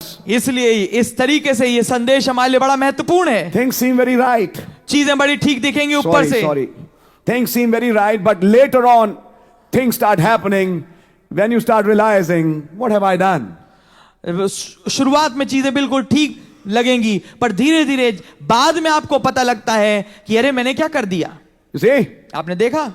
इसलिए इस तरीके से ये संदेश हमारे लिए बड़ा महत्वपूर्ण है। Things seem very right. चीजें बड़ी ठीक दिखेंगी ऊपर से। Sorry. Things seem very right, but later on, things start happening when you start realizing, what have I done? शुरुआत में चीजें बिल्कुल ठीक लगेंगी, पर धीरे धीरे बाद में आपको पता लगता है कि अरे मैंने क्या कर दिया। You see? आपने देखा,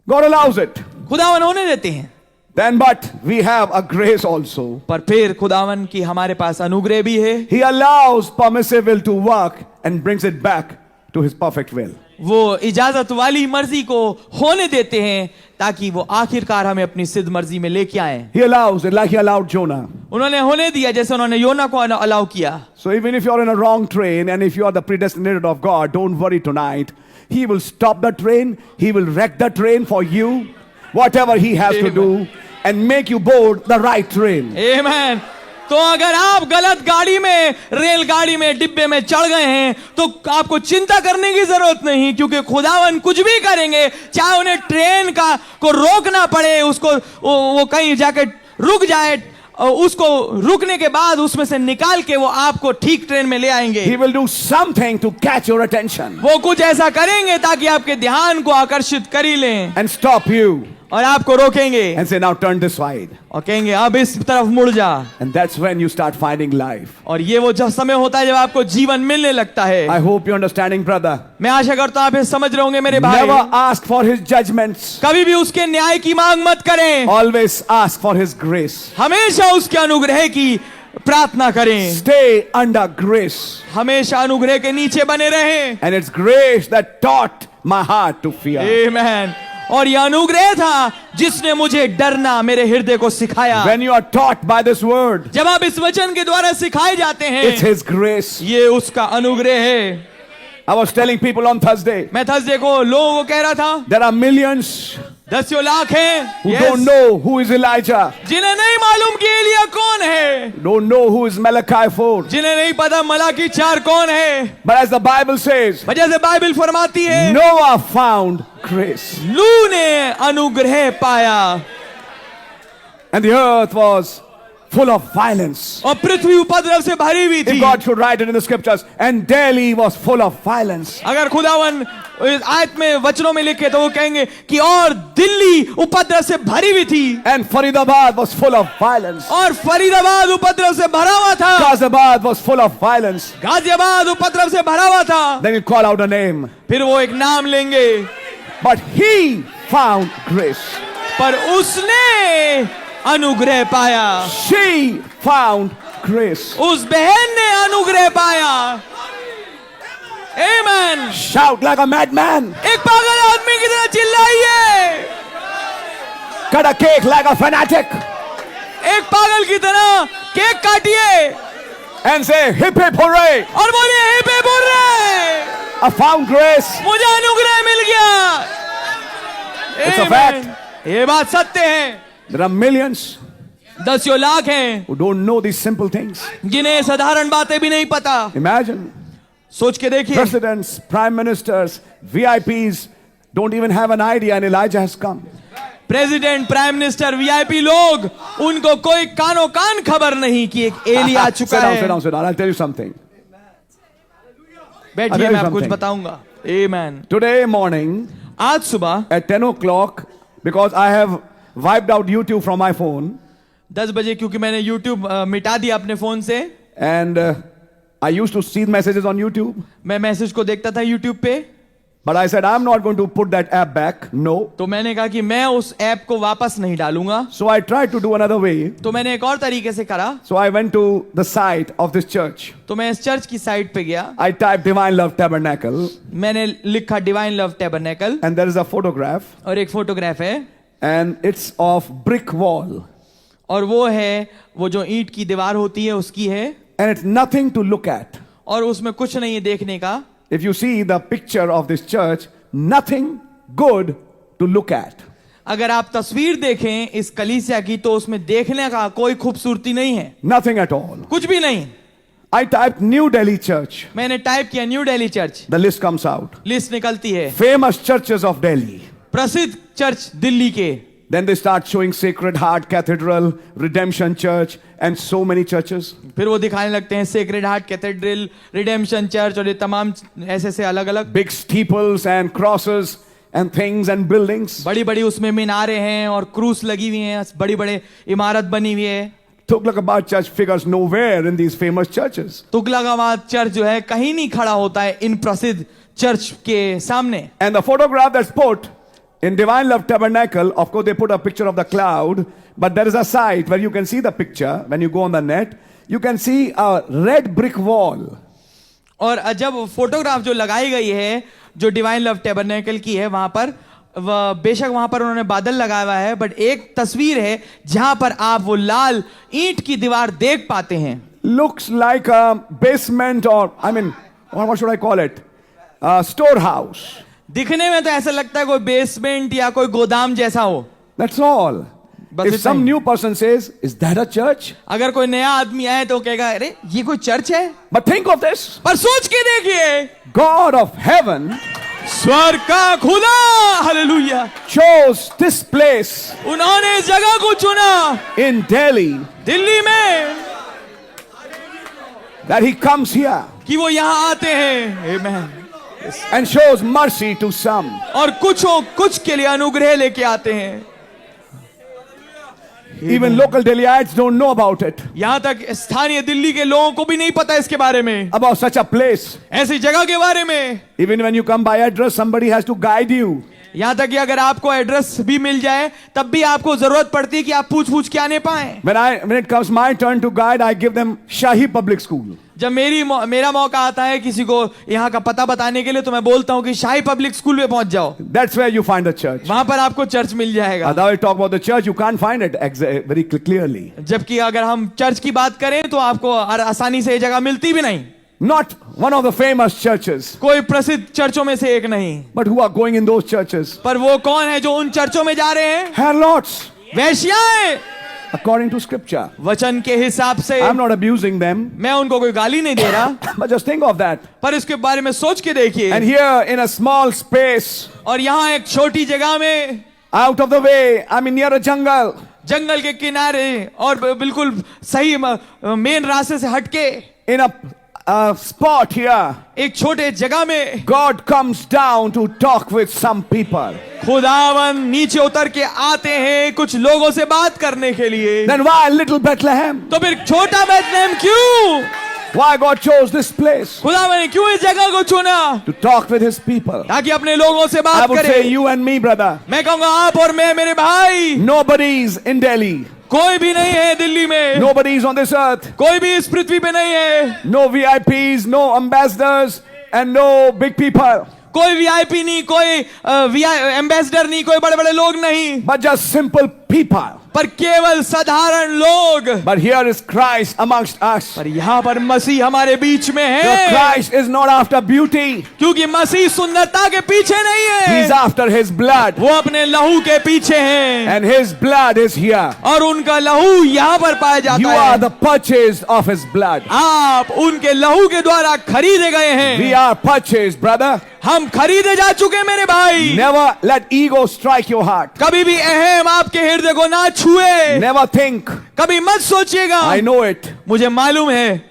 God allows it. खुदावन होने देते हैं। Then, but we have a grace also. पर फिर खुदावन की हमारे पास अनुग्रह भी है। He allows permissive will to work and brings it back to his perfect will. वो इजाजत वाली मर्जी को होने देते हैं ताकि वो आखिरकार हमें अपनी सिद्ध मर्जी में लेके आए। He allows it like he allowed Jonah. उन्होंने होने दिया जैसे उन्होंने योना को अलाउ किया। So even if you're in a wrong train and if you are the predestinated of God, don't worry tonight. He will stop the train. He will wreck the train for you. Whatever he has to do and make you board the right train. Amen. तो अगर आप गलत गाड़ी में, रेलगाड़ी में, डिब्बे में चढ़ गए हैं तो आपको चिंता करने की जरूरत नहीं, क्योंकि खुदावन कुछ भी करेंगे, चाहे उन्हें ट्रेन को रोकना पड़े, उसको वो कहीं जाके रुक जाए, उसको रुकने के बाद उसमें से निकाल के वो आपको ठीक ट्रेन में ले आएंगे। He will do something to catch your attention. वो कुछ ऐसा करेंगे ताकि आपके ध्यान को आकर्षित कर ही लें and stop you और आपको रोकेंगे and say now turn this side. और कहेंगे अब इस तरफ मुड़ जा। And that's when you start finding life. और ये वो जब समय होता है जब आपको जीवन मिलने लगता है। I hope you're understanding, brother. मैं आशा करता हूं आप ये समझ रहे होंगे मेरे भाई। Never ask for his judgments. कभी भी उसके न्याय की मांग मत करें। Always ask for his grace. हमेशा उसके अनुग्रह की प्रार्थना करें। Stay under grace. हमेशा अनुग्रह के नीचे बने रहें। And it's grace that taught my heart to fear. Amen. और यह अनुग्रह था जिसने मुझे डरना मेरे हृदय को सिखाया। When you are taught by this word, जब आप इस वचन के द्वारा सिखाए जाते हैं, it's his grace. ये उसका अनुग्रह है। I was telling people on Thursday, मैं थर्सडे को लोगों को कह रहा था, there are millions दसियों लाख हैं who don't know who is Elijah, जिन्हें नहीं मालूम कि एलिया कौन है, don't know who is Malachi 4. जिन्हें नहीं पता मलाकी 4 कौन है। But as the Bible says, वजह से बाइबल फरमाती है, Noah found grace. लू ने अनुग्रह पाया And the earth was full of violence. और पृथ्वी उपद्रव से भरी हुई If थी। God should write it in the scriptures, and Delhi was full of violence. अगर खुदावन इस आयत में वचनों में लिखे तो वो कहेंगे कि और दिल्ली उपद्रव से भरी हुई थी, And Faridabad was full of violence. और फरीदाबाद उपद्रव से भरा हुआ था, Ghaziabad was full of violence. Ghaziabad उपद्रव से भरा हुआ था। Then you call out a name. फिर वो एक नाम लेंगे, But he found grace. पर उसने अनुग्रह पाया। She found grace. उस बहन ने अनुग्रह पाया। Amen. Shout like a madman. एक पागल आदमी की तरह चिल्लाइए। Cut a cake like a fanatic. एक पागल की तरह cake काटिए And say, hip hip hooray. और बोलिए हे पे बोल रहे, I found grace. मुझे अनुग्रह मिल गया। It's a Amen. fact. ये बात सत्य है। There are millions दसियों लाख हैं who don't know these simple things. जिन्हें साधारण बातें भी नहीं पता। Imagine. सोच के देखिए, Presidents, prime ministers, VIPs don't even have an idea and Elijah has come. President, prime minister, VIP लोग, उनको कोई कानो कान खबर नहीं कि एक एलिया आ Sit चुका down, है। sit down, sit down. I'll tell you something. बैठिए, मैं आपको कुछ बताऊंगा। Amen. Today morning आज सुबह at 10 o'clock, because I have wiped out YouTube from my phone, 10 बजे, क्योंकि मैंने YouTube मिटा दिया अपने फोन से। and I used to see messages on YouTube, मैं मैसेज को देखता था YouTube पे, but I said I'm not going to put that app back. No. तो मैंने कहा कि मैं उस ऐप को वापस नहीं डालूंगा। So I tried to do another way. तो मैंने एक और तरीके से करा। So I went to the site of this church. तो मैं इस चर्च की साइट पे गया, I typed Divine Love Tabernacle, मैंने लिखा divine love tabernacle, and there is a photograph, और एक फोटोग्राफ है, and it's of brick wall, और वो है वो जो ईंट की दीवार होती है उसकी है, and it's nothing to look at. और उसमें कुछ नहीं है देखने का। If you see the picture of this church, nothing good to look at. अगर आप तस्वीर देखें इस कलीसिया की तो उसमें देखने का कोई खूबसूरती नहीं है, Nothing at all. कुछ भी नहीं। I typed New Delhi Church. मैंने टाइप किया new Delhi church, The list comes out. List निकलती है, Famous churches of Delhi. प्रसिद्ध चर्च दिल्ली के। Then they start showing Sacred Heart Cathedral, Redemption Church, and so many churches. फिर वो दिखाने लगते हैं sacred heart cathedral, redemption church और ये तमाम ऐसे अलग अलग Big steeples and crosses and things and buildings. बड़ी बड़ी उसमें मीनारे हैं और क्रूस लगी हुई हैं, बड़ी बड़े इमारत बनी हुई है। Tughlaqabad Church figures nowhere in these famous churches. Tughlakabad church जो है कहीं नहीं खड़ा होता है इन प्रसिद्ध चर्च के सामने। And the photograph that's put in Divine Love Tabernacle, of course, they put a picture of the cloud, but there is a site where you can see the picture. When you go on the net, you can see a red brick wall. और जब photograph जो लगाई गई है जो divine love tabernacle की है वहां पर बेशक वहां पर उन्होंने बादल लगाया हुआ है, बट एक तस्वीर है जहां पर आप वो लाल ईंट की दीवार देख पाते हैं। Looks like a basement or, I mean, what should I call it? A storehouse. दिखने में तो ऐसा लगता है कोई बेसमेंट या कोई गोदाम जैसा हो। That's all. बस If इतना some he. new person says, is that a church? अगर कोई नया आदमी आए तो कहेगा अरे ये कोई चर्च है, But think of this. पर सोच के देखिए God of heaven स्वर्ग का खुदा, हालेलुया, chose this place उन्होंने इस जगह को चुना in Delhi दिल्ली में that he comes here कि वो यहाँ आते हैं। Amen. and shows mercy to some. और कुछ के लिए अनुग्रह लेके आते हैं। Even local Delhiites don't know about it. यहाँ तक स्थानीय दिल्ली के लोगों को भी नहीं पता इसके बारे में, About such a place. ऐसी जगह के बारे में। Even when you come by address, somebody has to guide you. यहाँ तक कि अगर आपको एड्रेस भी मिल जाए तब भी आपको जरूरत पड़ती है कि आप पूछ के आने पाए। When it comes my turn to guide, I give them Shahi Public School. जब मेरा मौका आता है किसी को यहाँ का पता बताने के लिए तो मैं बोलता हूँ कि शाही पब्लिक स्कूल में पहुंच जाओ, That's where you find a church. वहां पर आपको चर्च मिल जाएगा। Now I talk about the church, you can't find it very clearly. जबकि अगर हम चर्च की बात करें तो आपको आसानी से ये जगह मिलती भी नहीं। Not one of the famous churches. कोई प्रसिद्ध चर्चों में से एक नहीं, But who are going in those churches? पर वो कौन है जो उन चर्चों में जा रहे हैं? Harlots, वेश्याएं, according to scripture. वचन के हिसाब से। I'm not abusing them, मैं उनको कोई गाली नहीं दे रहा, but just think of that. पर इसके बारे में सोच के देखिए। And here in a small space, और यहाँ एक छोटी जगह में, out of the way, I mean near a jungle, जंगल के किनारे और बिल्कुल सही मेन रास्ते से हटके in a spot here, एक छोटे जगह में God comes down to talk with some people. खुदावन नीचे उतर के आते हैं कुछ लोगों से बात करने के लिए। Then why little Bethlehem? तो फिर छोटा बैतलहम क्यों? Why God chose this place? खुदावन ने क्यों इस जगह को चुना? To talk with his people. ताकि अपने लोगों से I बात would करे। say you and me, brother. मैं कहूंगा आप और मैं, मेरे भाई, Nobody's in Delhi. कोई भी नहीं है दिल्ली में, Nobody's on this earth. कोई भी इस पृथ्वी पे नहीं है, No VIPs, no ambassadors, and no big people. कोई वीआईपी नहीं, कोई एम्बेसडर नहीं, कोई बड़े बड़े लोग नहीं, But just simple people. पर केवल साधारण लोग। But here is Christ amongst us. पर यहाँ पर मसीह हमारे बीच में So है, Christ is not after beauty. क्योंकि मसीह सुंदरता के पीछे नहीं है, He's after his blood. वो अपने लहू के पीछे हैं, And his blood is here. और उनका लहू यहाँ पर पाया You जाता are है। the purchased of his blood. आप उनके लहू के द्वारा खरीदे गए We हैं। are purchased, brother. हम खरीदे जा चुके मेरे भाई। Never let ego strike your heart. कभी भी अहम आपके हृदय को ना छुए, Never think, कभी मत सोचिएगा I know it. मुझे मालूम है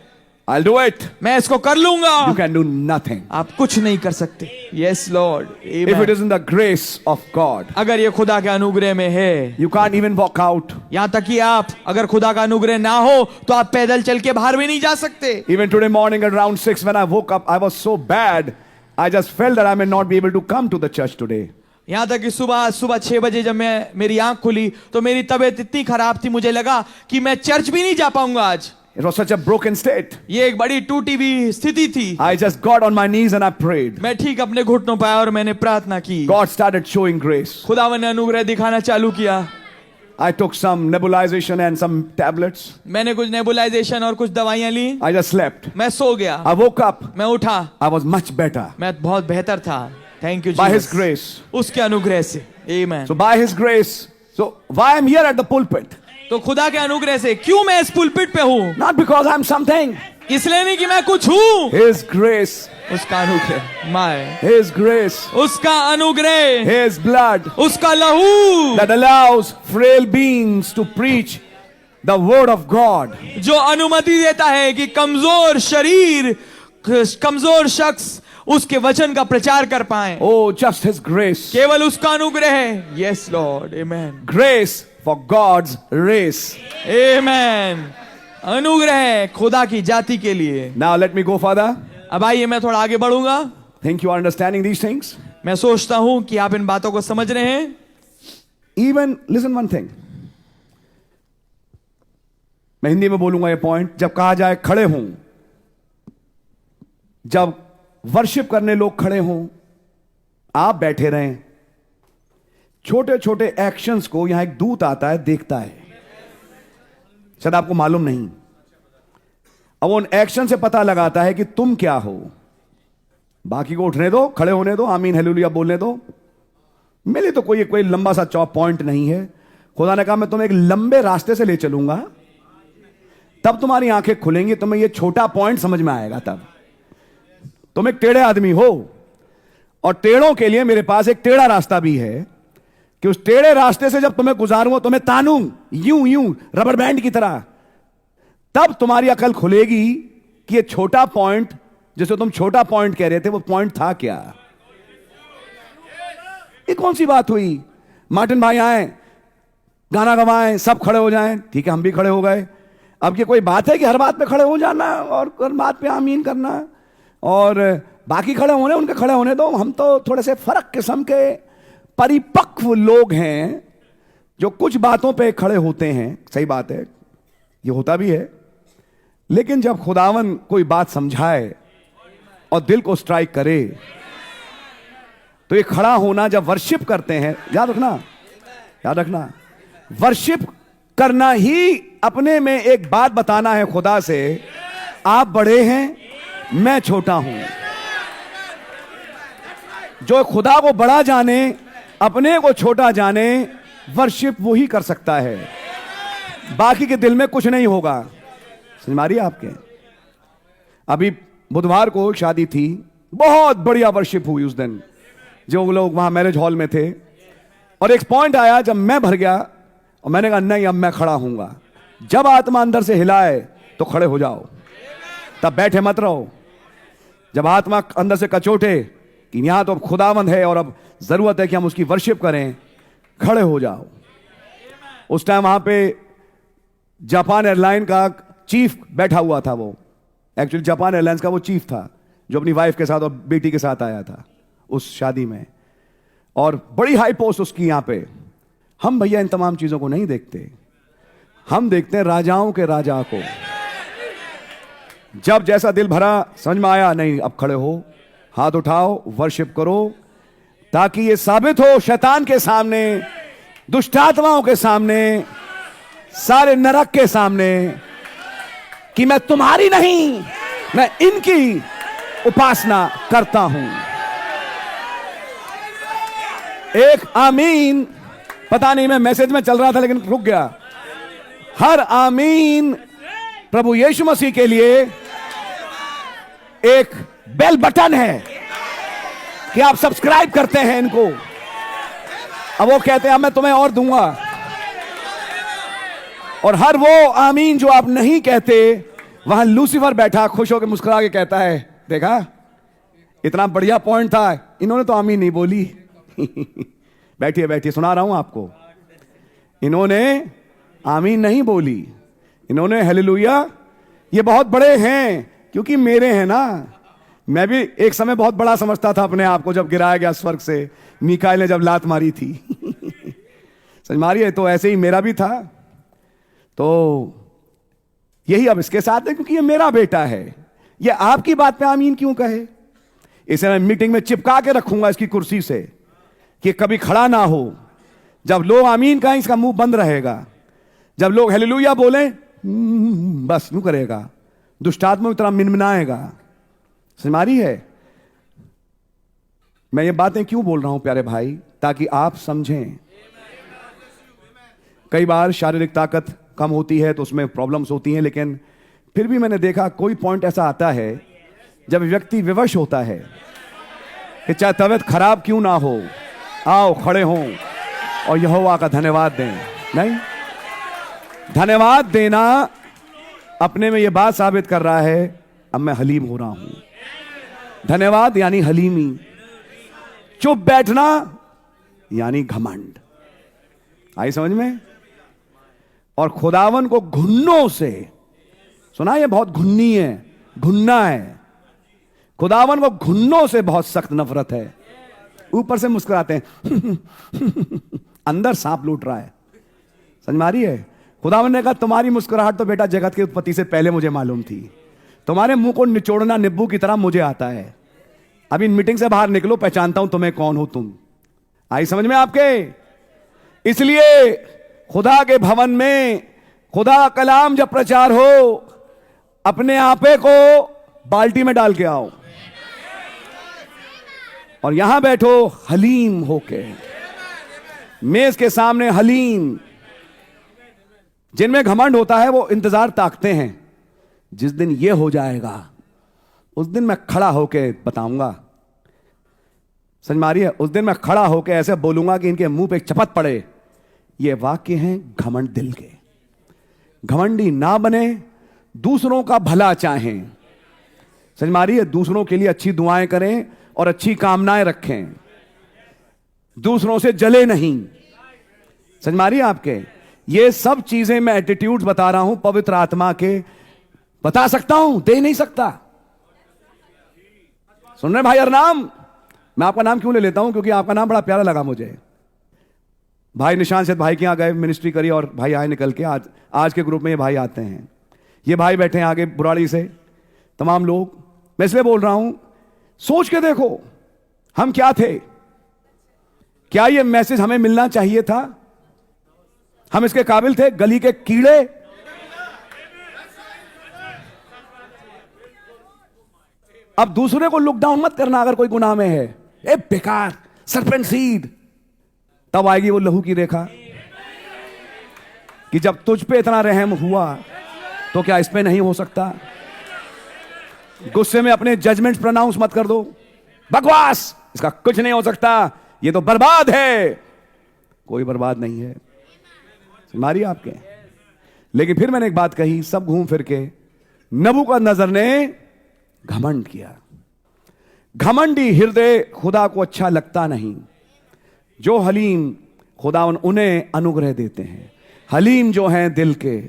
I'll do it. मैं इसको कर लूंगा। You can do nothing. आप कुछ नहीं कर सकते। Yes Lord, If it isn't the grace of God, अगर ये खुदा के अनुग्रह में है, you can't even walk out. यहाँ तक कि आप अगर खुदा का अनुग्रह ना हो तो आप पैदल चल के बाहर भी नहीं जा सकते। Even today morning at around 6 when I woke up, I was so bad. I just felt that I may not be able to come to the church today. यहाँ तक कि सुबह 6 बजे जब मेरी आंख खुली तो मेरी तबीयत इतनी खराब थी, मुझे लगा कि मैं चर्च भी नहीं जा पाऊंगा आज। It was such a broken state. ये एक बड़ी टूटी हुई स्थिति थी। I just got on my knees and I prayed. मैं ठीक अपने घुटनों पर आया और मैंने प्रार्थना की। God started showing grace. खुदावन ने अनुग्रह दिखाना चालू किया। I took some nebulization and some tablets. मैंने कुछ नेबुलाइजेशन और कुछ दवाइयां ली। I just slept. मैं सो गया। I woke up. मैं उठा, I was much better. मैं बहुत बेहतर था। Thank you By his Jesus, grace. उसके अनुग्रह से। आमीन। So by his grace. So why I'm here at the pulpit? तो खुदा के अनुग्रह से क्यों मैं इस पुलपिट पे हूँ? Not because I'm something. इसलिए नहीं कि मैं कुछ हूं, His grace, उसका अनुग्रह, माय, His grace, उसका अनुग्रह, His blood उसका लहू that allows frail beings to preach the word of God. जो अनुमति देता है कि कमजोर शरीर, कमजोर शख्स उसके वचन का प्रचार कर पाए। Oh, just His grace. केवल उसका अनुग्रह है। Yes Lord, amen, Grace for God's race. आमेन। अनुग्रह खुदा की जाति के लिए। Now let me go further. अब आइए मैं थोड़ा आगे बढ़ूंगा। Think you are understanding these things? मैं सोचता हूं कि आप इन बातों को समझ रहे हैं। Even, listen one thing. मैं हिंदी में बोलूंगा ये पॉइंट। जब कहा जाए खड़े हों, जब वर्शिप करने लोग खड़े हों, आप बैठे रहें, छोटे छोटे एक्शंस को यहां एक दूत आता है, देखता है। शायद आपको मालूम नहीं। अब उन एक्शन से पता लगाता है कि तुम क्या हो। बाकी को उठने दो, खड़े होने दो, आमीन हालेलुया बोलने दो। मेरे तो कोई लंबा सा चौप पॉइंट नहीं है। खुदा ने कहा मैं तुम्हें एक लंबे रास्ते से ले चलूंगा, तब तुम्हारी आंखें खुलेंगी, तुम्हें ये छोटा पॉइंट समझ में आएगा। तब तुम एक टेढ़े आदमी हो, और टेढ़ों के लिए मेरे पास एक टेढ़ा रास्ता भी है कि उस टेढ़े रास्ते से जब तुम्हें गुजारूंगा, तुम्हें तानूं यूं यूं रबर बैंड की तरह, तब तुम्हारी अकल खुलेगी कि ये छोटा पॉइंट, जिसे तुम छोटा पॉइंट कह रहे थे, वो पॉइंट था क्या। ये कौन सी बात हुई? मार्टिन भाई आए, गाना गवाएं, सब खड़े हो जाएं, ठीक है, हम भी खड़े हो गए। अब ये कोई बात है कि हर बात पे खड़े हो जाना और हर बात पे आमीन करना, और बाकी खड़े होने, उनके खड़े होने दो। हम तो थोड़े से फर्क किस्म के परिपक्व लोग हैं जो कुछ बातों पे खड़े होते हैं। सही बात है, ये होता भी है। लेकिन जब खुदावन कोई बात समझाए और दिल को स्ट्राइक करे, तो ये खड़ा होना, जब वर्शिप करते हैं, याद रखना, वर्शिप करना ही अपने में एक बात बताना है खुदा से, आप बड़े हैं, मैं छोटा हूं। जो खुदा को बड़ा जाने, अपने को छोटा जाने, वर्शिप वो ही कर सकता है। बाकी के दिल में कुछ नहीं होगा। समझ मारिए आपके। अभी बुधवार को शादी थी, बहुत बढ़िया वर्शिप हुई उस दिन। जो लोग वहां मैरिज हॉल में थे, और एक पॉइंट आया जब मैं भर गया और मैंने कहा नहीं, अब मैं खड़ा हूंगा। जब आत्मा अंदर से हिलाए तो खड़े हो जाओ, तब बैठे मत रहो। जब आत्मा अंदर से कचोटे कि यहां तो अब खुदावंद है और अब जरूरत है कि हम उसकी वर्शिप करें, खड़े हो जाओ। उस टाइम वहां पे जापान एयरलाइन का चीफ बैठा हुआ था। वो एक्चुअली जापान एयरलाइंस का वो चीफ था, जो अपनी वाइफ के साथ और बेटी के साथ आया था उस शादी में, और बड़ी हाई पोस्ट उसकी यहां पे। हम भैया इन तमाम चीजों को नहीं देखते, हम देखते हैं राजाओं के राजा को। जब जैसा दिल भरा, समझ में आया, नहीं अब खड़े हो, हाथ उठाओ, वर्शिप करो, ताकि ये साबित हो शैतान के सामने, दुष्टात्माओं के सामने, सारे नरक के सामने, कि मैं तुम्हारी नहीं, मैं इनकी उपासना करता हूं। एक आमीन, पता नहीं मैं मैसेज में चल रहा था लेकिन रुक गया। हर आमीन प्रभु यीशु मसीह के लिए एक बेल बटन है कि आप सब्सक्राइब करते हैं इनको। अब वो कहते हैं अब मैं तुम्हें और दूंगा, और हर वो आमीन जो आप नहीं कहते, वहां लूसीफर बैठा खुश होकर मुस्कुरा के कहता है, देखा इतना बढ़िया पॉइंट था, इन्होंने तो आमीन नहीं बोली। बैठिए बैठिए, सुना रहा हूं आपको। इन्होंने आमीन नहीं बोली, इन्होंने हालेलुया। ये बहुत बड़े हैं क्योंकि मेरे हैं ना। मैं भी एक समय बहुत बड़ा समझता था अपने आप को, जब गिराया गया स्वर्ग से, मीकाएल ने जब लात मारी थी। समझ मारिए, तो ऐसे ही मेरा भी था। तो यही अब इसके साथ है, क्योंकि ये मेरा बेटा है। ये आपकी बात पे आमीन क्यों कहे? इसे मैं मीटिंग में चिपका के रखूंगा इसकी कुर्सी से कि कभी खड़ा ना हो। जब लोग आमीन कहें इसका मुंह बंद रहेगा, जब लोग हालेलुया बोले बस यूं करेगा, दुष्टात्मा की तरह मिनमिनाएगा। सिमारी है। मैं ये बातें क्यों बोल रहा हूं प्यारे भाई? ताकि आप समझें। कई बार शारीरिक ताकत कम होती है तो उसमें प्रॉब्लम्स होती हैं, लेकिन फिर भी मैंने देखा कोई पॉइंट ऐसा आता है जब व्यक्ति विवश होता है कि चाहे तबीयत खराब क्यों ना हो, आओ खड़े हों और यहोवा का धन्यवाद दें। नहीं, धन्यवाद देना अपने में यह बात साबित कर रहा है अब मैं हलीम हो रहा हूं। धन्यवाद यानी हलीमी। चुप बैठना यानी घमंड। आई समझ में? और खुदावन को घुन्नों से, सुना ये बहुत घुन्नी है, घुन्ना है। खुदावन को घुन्नों से बहुत सख्त नफरत है। ऊपर से मुस्कुराते हैं अंदर सांप लूट रहा है। समझ मारी है? खुदावन ने कहा तुम्हारी मुस्कुराहट तो बेटा जगत की उत्पत्ति से पहले मुझे मालूम थी। तुम्हारे मुंह को निचोड़ना नींबू की तरह मुझे आता है। अभी मीटिंग से बाहर निकलो, पहचानता हूं तुम्हें कौन हो तुम। आई समझ में आपके? इसलिए खुदा के भवन में खुदा का कलाम जब प्रचार हो, अपने आपे को बाल्टी में डाल के आओ और यहां बैठो हलीम होके, मेज के सामने हलीम। जिनमें घमंड होता है वो इंतजार ताकते हैं जिस दिन ये हो जाएगा उस दिन मैं खड़ा होके बताऊंगा। समझ मारिए? उस दिन मैं खड़ा होके ऐसे बोलूंगा कि इनके मुंह पे एक चपत पड़े। ये वाक्य हैं घमंड दिल के। घमंडी ना बने, दूसरों का भला चाहें। समझ मारिए? दूसरों के लिए अच्छी दुआएं करें और अच्छी कामनाएं रखें, दूसरों से जले नहीं। समझ मारिए आपके? ये सब चीजें मैं एटीट्यूड्स बता रहा हूं पवित्र आत्मा के। बता सकता हूं, दे नहीं सकता। सुन रहे भाई अरनाम? मैं आपका नाम क्यों ले लेता हूं? क्योंकि आपका नाम बड़ा प्यारा लगा मुझे। भाई निशान से भाई के यहां गए, मिनिस्ट्री करी और भाई आए निकल के। आज के ग्रुप में ये भाई आते हैं। ये भाई बैठे हैं आगे बुराड़ी से, तमाम लोग। मैं इसलिए बोल रहा हूं, सोच के देखो हम क्या थे। क्या ये मैसेज हमें मिलना चाहिए था? हम इसके काबिल थे? गली के कीड़े। अब दूसरे को लुक डाउन मत करना अगर कोई गुनाह में है। ए बेकार, सरपेंट सीड। तब आएगी वो लहू की रेखा कि जब तुझ पे इतना रहम हुआ तो क्या इस पे नहीं हो सकता? गुस्से में अपने जजमेंट प्रोनाउंस मत कर दो। बकवास, इसका कुछ नहीं हो सकता, ये तो बर्बाद है। कोई बर्बाद नहीं है, मारिए आपके। लेकिन फिर मैंने एक बात कही, सब घूम फिर के नबूकदनेस्सर ने घमंड किया। घमंडी हृदय खुदा को अच्छा लगता नहीं। जो हलीम, खुदा उन्हें अनुग्रह देते हैं। हलीम जो हैं दिल के,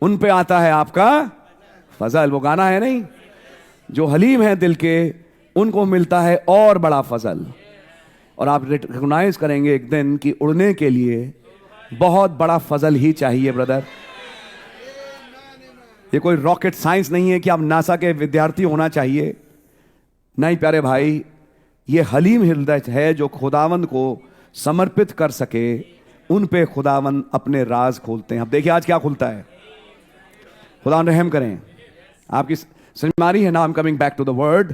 उन पे आता है आपका फजल। वो गाना है नहीं, जो हलीम है दिल के उनको मिलता है और बड़ा फजल। और आप रिकॉग्नाइज करेंगे एक दिन कि उड़ने के लिए बहुत बड़ा फजल ही चाहिए ब्रदर। ये कोई रॉकेट साइंस नहीं है कि आप नासा के विद्यार्थी होना चाहिए। नहीं प्यारे भाई, ये हलीम हृदय है जो खुदावंद को समर्पित कर सके। उन पे खुदावंद अपने राज खोलते हैं। अब देखिए आज क्या खुलता है। खुदावंद रहम करें। आपकी समझ में आ रही है ना? I am coming back to the word.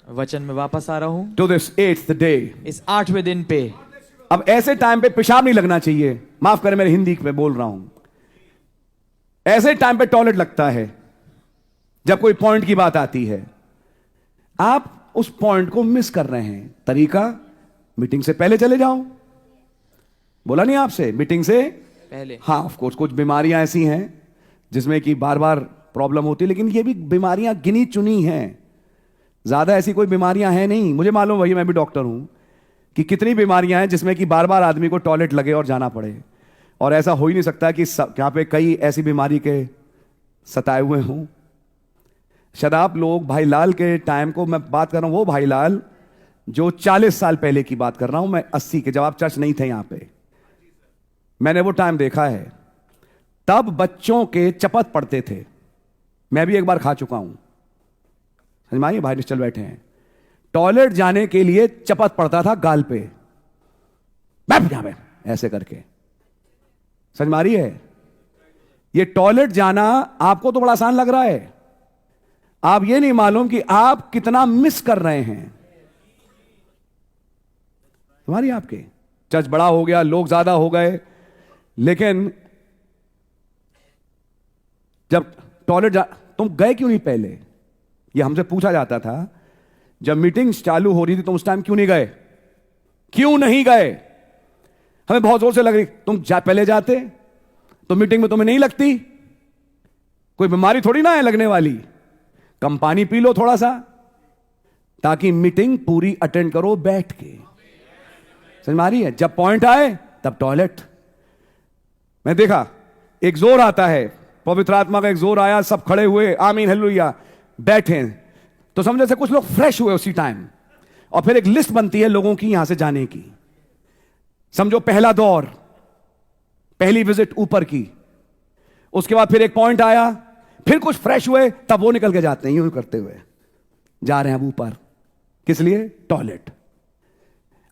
वचन में वापस आ रहा हूं। टू दिस 8th डे, इस 8वें दिन पे। अब ऐसे टाइम पे पेशाब नहीं लगना चाहिए। माफ करें, मेरे हिंदी में बोल रहा हूं। ऐसे टाइम पे टॉयलेट लगता है जब कोई पॉइंट की बात आती है। आप उस पॉइंट को मिस कर रहे हैं। तरीका, मीटिंग से पहले चले जाओ। बोला नहीं आपसे? मीटिंग से पहले। हाँ, ऑफ कोर्स कुछ बीमारियां ऐसी हैं जिसमें कि बार बार प्रॉब्लम होती है, लेकिन ये भी बीमारियां गिनी चुनी हैं। ज्यादा ऐसी कोई बीमारियां हैं नहीं। मुझे मालूम, वही मैं भी डॉक्टर हूं, कि कितनी बीमारियां हैं जिसमें कि बार बार आदमी को टॉयलेट लगे और जाना पड़े। और ऐसा हो ही नहीं सकता कि यहां पे कई ऐसी बीमारी के सताए हुए हों। शायद आप लोग भाई लाल के टाइम को मैं बात कर रहा हूं, वो भाई लाल जो 40 साल पहले की बात कर रहा हूं मैं, 80 के, जब आप चर्च नहीं थे यहां पे। मैंने वो टाइम देखा है। तब बच्चों के चपत पड़ते थे। मैं भी एक बार खा चुका हूं। समझ में आई? भाई निश्चल बैठे हैं। टॉयलेट जाने के लिए चपत पड़ता था गाल पे, मैं ऐसे करके। समझ में आ रही है? ये टॉयलेट जाना आपको तो बड़ा आसान लग रहा है। आप ये नहीं मालूम कि आप कितना मिस कर रहे हैं। तुम्हारी आपके चर्च बड़ा हो गया, लोग ज्यादा हो गए, लेकिन जब टॉयलेट तुम गए क्यों नहीं पहले? ये हमसे पूछा जाता था जब मीटिंग्स चालू हो रही थी, तुम उस टाइम क्यों नहीं गए? क्यों नहीं गए? हमें बहुत जोर से लग रही, तुम पहले जाते तो मीटिंग में तुम्हें नहीं लगती? कोई बीमारी थोड़ी ना है लगने वाली। कम पानी पी लो थोड़ा सा, ताकि मीटिंग पूरी अटेंड करो बैठ के। समझ में आ रही है? जब पॉइंट आए तब टॉयलेट। मैं देखा एक जोर आता है, पवित्र आत्मा का एक जोर आया, सब खड़े हुए, आमीन हालेलुया, बैठे, तो समझे से कुछ लोग फ्रेश हुए उसी टाइम, और फिर एक लिस्ट बनती है लोगों की यहां से जाने की। समझो पहला दौर, पहली विजिट ऊपर की, उसके बाद फिर एक पॉइंट आया, फिर कुछ फ्रेश हुए, तब वो निकल के जाते हैं यूं करते हुए जा रहे हैं अब ऊपर। किस लिए? टॉयलेट।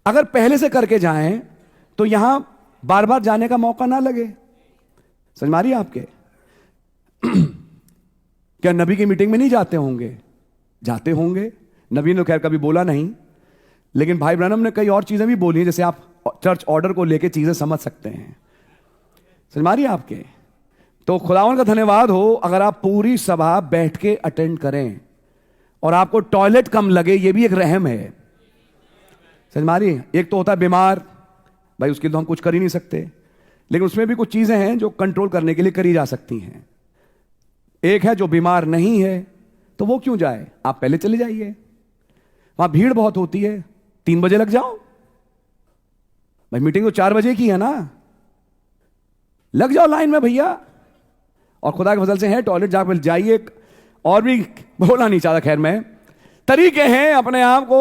अगर पहले से करके जाएं तो यहां बार बार जाने का मौका ना लगे। समझ मारिए आपके? क्या नबी की मीटिंग में नहीं जाते होंगे? जाते होंगे। नबी ने खैर कभी बोला नहीं, लेकिन भाई ब्रैनम ने कई और चीजें भी बोली हैं, जैसे आप चर्च ऑर्डर को लेके चीजें समझ सकते हैं। समझ मारिए आपके? तो खुदावन का धन्यवाद हो अगर आप पूरी सभा बैठ के अटेंड करें और आपको टॉयलेट कम लगे, ये भी एक रहम है। समझ मारिए? एक तो होता है बीमार, भाई उसके लिए तो हम कुछ कर ही नहीं सकते, लेकिन उसमें भी कुछ चीजें हैं जो कंट्रोल करने के लिए करी जा सकती हैं। एक है जो बीमार नहीं है, तो वो क्यों जाए? आप पहले चले जाइए, वहां भीड़ बहुत होती है, 3 बजे लग जाओ। भाई मीटिंग तो 4 बजे की है ना, लग जाओ लाइन में भैया। और खुदा के फजल से है टॉयलेट जाकर जाइए। और भी बोलना नहीं चाहता, खैर मैं, तरीके हैं अपने आप को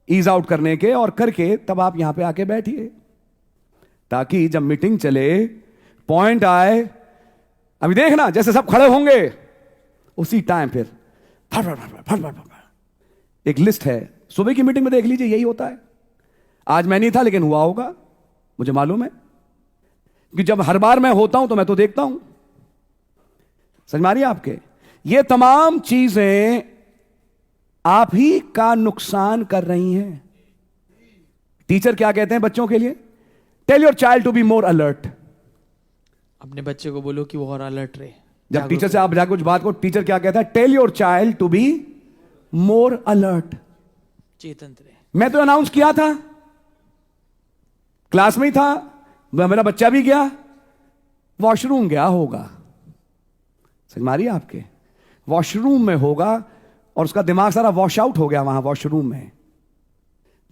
ईज आउट करने के, और करके तब आप यहां पे आके बैठिए, ताकि जब मीटिंग चले, पॉइंट आए, अभी देखना जैसे सब खड़े होंगे उसी टाइम फिर फट फट फट फट फट फट। एक लिस्ट है, सुबह की मीटिंग में देख लीजिए यही होता है। आज मैं नहीं था लेकिन हुआ होगा, मुझे मालूम है, कि जब हर बार मैं होता हूं तो मैं तो देखता हूं। समझ मारिए आपके? ये तमाम चीजें आप ही का नुकसान कर रही हैं। टीचर क्या कहते हैं बच्चों के लिए? Tell your child to be more alert. अपने बच्चे को बोलो कि वो और अलर्ट रहे। जब टीचर से आप जाकर कुछ बात को, टीचर क्या कहता है? Tell your child to be more alert, चेतन रहे। मैं तो अनाउंस किया था, क्लास में ही था, मेरा बच्चा भी गया, वॉशरूम गया होगा। समझ मारिए आपके? वॉशरूम में होगा और उसका दिमाग सारा वॉश आउट हो गया वहां वॉशरूम में।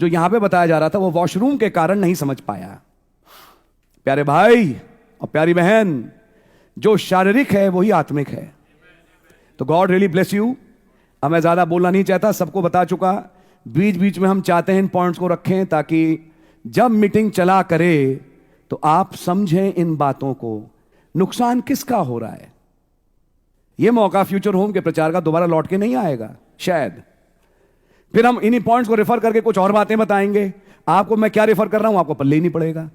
जो यहां पे बताया जा रहा था वो वॉशरूम के कारण नहीं समझ पाया। प्यारे भाई और प्यारी बहन, जो शारीरिक है वही आत्मिक है। तो गॉड रियली ब्लेस यू। अब मैं ज्यादा बोलना नहीं चाहता, सबको बता चुका। बीच बीच में हम चाहते हैं इन पॉइंट्स को रखें ताकि जब मीटिंग चला करे तो आप समझें इन बातों को, नुकसान किसका हो रहा है। यह मौका फ्यूचर होम के प्रचार का दोबारा लौट के नहीं आएगा शायद। फिर हम इन्हीं पॉइंट्स को रेफर करके कुछ और बातें बताएंगे। आपको मैं क्या रेफर कर रहा हूं आपको पल्ले ही नहीं पड़ेगा।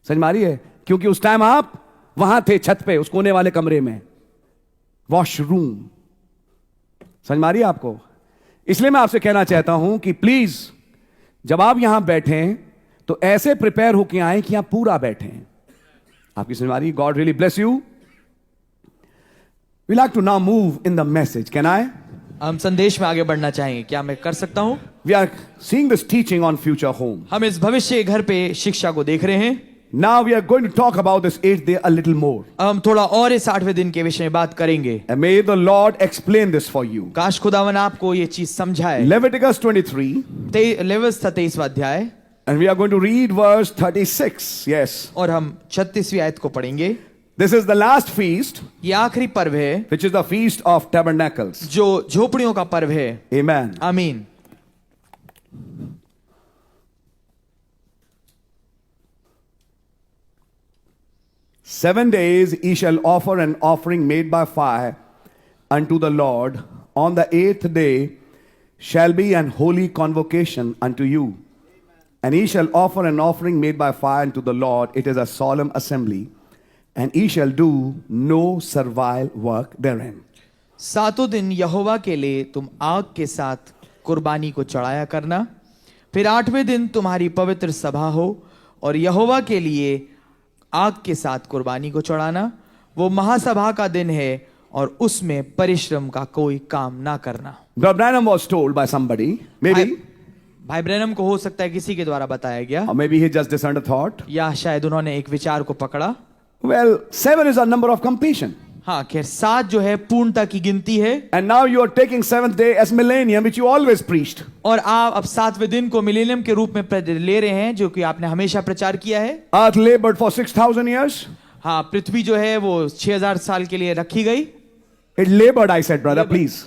समझ मारी है? क्योंकि उस टाइम आप वहां थे छत पे, उस कोने वाले कमरे में, वॉशरूम। समझ मारी आपको? इसलिए मैं आपसे कहना चाहता हूं कि प्लीज जब आप यहां बैठें तो ऐसे प्रिपेयर होकर आए कि आप पूरा बैठें। आपकी समझ मारी? God really bless you. We like to now move in the message. Can I? हम संदेश में आगे बढ़ना चाहेंगे, क्या मैं कर सकता हूं? We are seeing this teaching on future home. हम इस भविष्य घर पे शिक्षा को देख रहे हैं। Now we are going to talk about this 8th day a little more. हम थोड़ा और इस 8वें दिन के विषय में बात करेंगे। And may the Lord explain this for you. काश खुदावन आपको ये चीज समझाए। Leviticus 23. लेवितिकुस 23वां अध्याय। And we are going to read verse 36. Yes. और हम 36वीं आयत को पढ़ेंगे। This is the last feast. ये आखिरी पर्व है, which is the feast of tabernacles. जो झोपड़ियों का पर्व है। Amen. आमीन। "7 days ye shall offer an offering made by fire unto the Lord. On the 8th day shall be an holy convocation unto you. And ye shall offer an offering made by fire unto the Lord. It is a solemn assembly. And ye shall do no servile work therein." 7 दिन यहोवा के लिए तुम आग के साथ कुर्बानी को चढ़ाया करना। फिर 8वें दिन तुम्हारी पवित्र सभा हो और यहोवा के लिए आग के साथ कुर्बानी को चढ़ाना। वो महासभा का दिन है और उसमें परिश्रम का कोई काम ना करना। Brother Branham was told by somebody, maybe, भाई ब्रैनम को हो सकता है किसी के द्वारा बताया गया, or maybe he just discerned a thought. या शायद उन्होंने एक विचार को पकड़ा। Well, 7 is a number of completion. हाँ, खैर 7 जो है पूर्णता की गिनती है। And now you are taking 7th day as millennium, which you always preached. और आप अब 7वें दिन को मिलेनियम के रूप में ले रहे हैं, जो कि आपने हमेशा प्रचार किया है। Earth labored for 6,000 years. हाँ, पृथ्वी जो है वो 6000 साल के लिए रखी गई। It labored, I said, brother, please.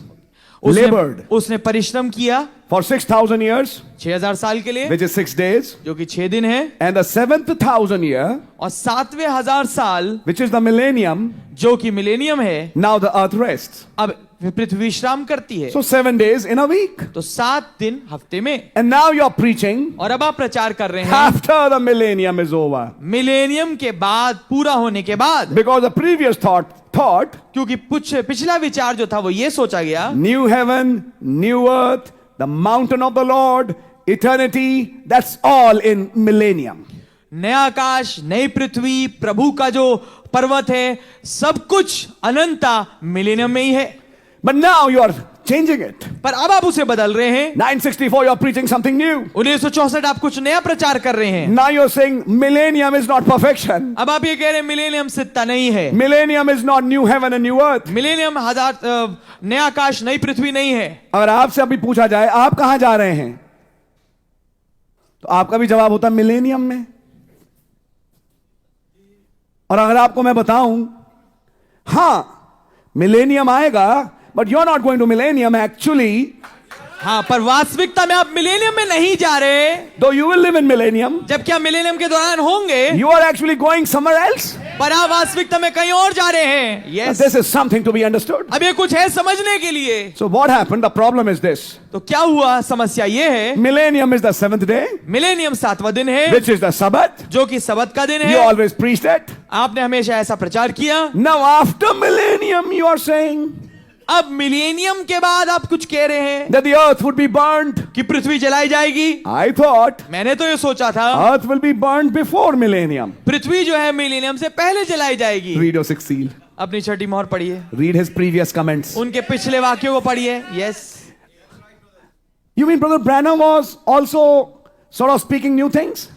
Labored उसने परिश्रम किया for 6,000 years, 6000 साल के लिए, which is 6 days. जो कि 6 दिन है। And the 7,000 year, और 7वें 1000 साल, which is the millennium, जो कि मिलेनियम है, now the earth rests. अब पृथ्वी विश्राम करती है। So 7 days in a week. तो 7 दिन हफ्ते में। And now you are preaching और अब आप प्रचार कर रहे हैं after the millennium is over. Millennium के बाद, पूरा होने के बाद। Because the previous thought, क्योंकि पिछला विचार जो था वो ये सोचा गया, new heaven, new earth, the mountain of the Lord, eternity, that's all in millennium. नया आकाश, नई पृथ्वी, प्रभु का जो पर्वत है, सब कुछ अनंता मिलेनियम में ही है। But now you are changing it. पर अब आप उसे बदल रहे हैं। 964 you are preaching something new. 1964 आप कुछ नया प्रचार कर रहे हैं। Now you are saying millennium is not perfection. अब आप ये कह रहे हैं मिलेनियम सिद्धा नहीं है। Millennium is not new heaven and new earth. Millennium नया आकाश, नई पृथ्वी नहीं है। अगर आपसे अभी पूछा जाए आप कहां जा रहे हैं, तो आपका भी जवाब होता मिलेनियम में। और अगर आपको मैं बताऊं हां मिलेनियम आएगा, but you're not going to millennium actually, हाँ, पर वास्तविकता में आप मिलेनियम में नहीं जा रहे, though you will live in millennium, जबकि आप मिलेनियम के दौरान होंगे, you are actually going somewhere else. पर आप वास्तविकता में कहीं और जा रहे हैं। Yes. This is something to be understood. अब ये कुछ है समझने के लिए। So what happened? The problem is this. तो क्या हुआ? समस्या ये है, Millennium is the 7th day, millennium 7वां दिन है, which is the Sabbath. जो कि सबत का दिन You है। always preached it. आपने हमेशा ऐसा प्रचार किया। Now after millennium you are saying अब मिलेनियम के बाद आप कुछ कह रहे हैं that the earth would be burned. कि पृथ्वी जलाई जाएगी। I thought मैंने तो ये सोचा था earth will be burned before millennium. पृथ्वी जो है मिलेनियम से पहले जलाई जाएगी। Read your 6th seal. अपनी छठी मोहर पढ़िए, Read his previous comments. उनके पिछले वाक्यों को पढ़िए। Yes. You mean Brother Branham was also sort of speaking new things?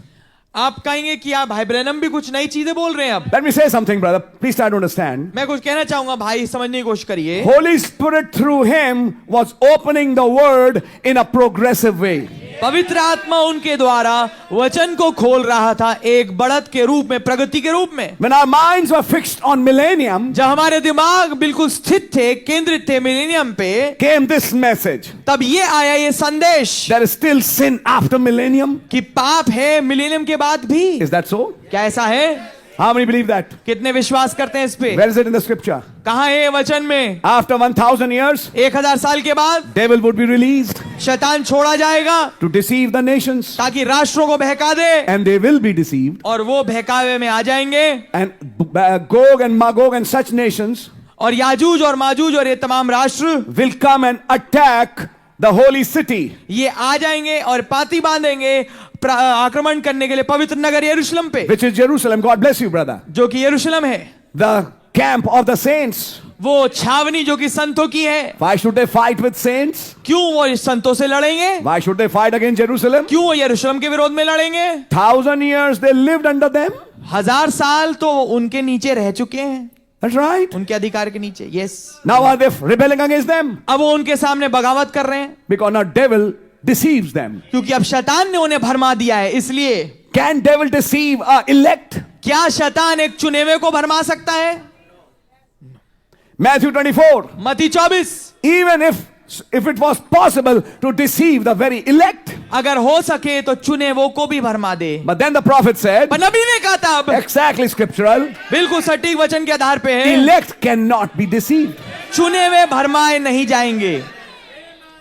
आप कहेंगे कि आप भाई ब्रैनम भी कुछ नई चीजें बोल रहे हैं। अब Let me say something, brother. Please try to understand. मैं कुछ कहना चाहूंगा भाई, समझने की कोशिश करिए। Holy Spirit through him was opening the word in a progressive way. पवित्र आत्मा उनके द्वारा वचन को खोल रहा था एक बढ़त के रूप में, प्रगति के रूप में। When our minds were fixed on millennium, जब हमारे दिमाग बिल्कुल स्थित थे, केंद्रित थे मिलेनियम पे, came this message. तब ये आया ये संदेश There is still sin after millennium. कि पाप है मिलेनियम के बाद भी। Is that so? क्या ऐसा है? How many believe that? कितने विश्वास करते हैं इस पे? Where is it in the scripture? कहाँ है ये वचन में? After 1,000 years, 1000 साल के बाद devil would be released शैतान छोड़ा जाएगा to deceive the nations. ताकि राष्ट्रों को बहका दे, And they will be deceived. और वो बहकावे में आ जाएंगे। And Gog and Magog and such nations और याजूज और माजूज और ये तमाम राष्ट्र will come and attack the holy city. ये आ जाएंगे और पाती बांधेंगे आक्रमण करने के लिए पवित्र नगर यरूशलेम पे, Which is Jerusalem. God bless you, brother. जो कि यरूशलेम है। The camp of the saints. वो छावनी जो कि संतों की है। Why should they fight with saints? क्यों वो संतों से लड़ेंगे? Why should they fight against Jerusalem? क्यों वो यरूशलेम के विरोध में लड़ेंगे? 1,000 years they lived under them. 1000 साल तो उनके नीचे रह चुके हैं, That's right. उनके अधिकार के नीचे। Yes. Now are they rebelling against them? अब वो उनके सामने बगावत कर रहे हैं, Because now devil deceives them. क्योंकि अब शैतान ने उन्हें भरमा दिया है। इसलिए Can devil deceive elect? क्या शैतान एक चुने हुए को भरमा सकता है? Matthew 24. मत्ती 24। Even if it was possible to deceive the very elect. अगर हो सके तो चुने वो को भी भरमा दे। But then the prophet said, पर नबी ने कहा था, अब exactly scriptural, बिल्कुल सटीक वचन के आधार पे है, elect cannot be deceived. चुने हुए भरमाए नहीं जाएंगे।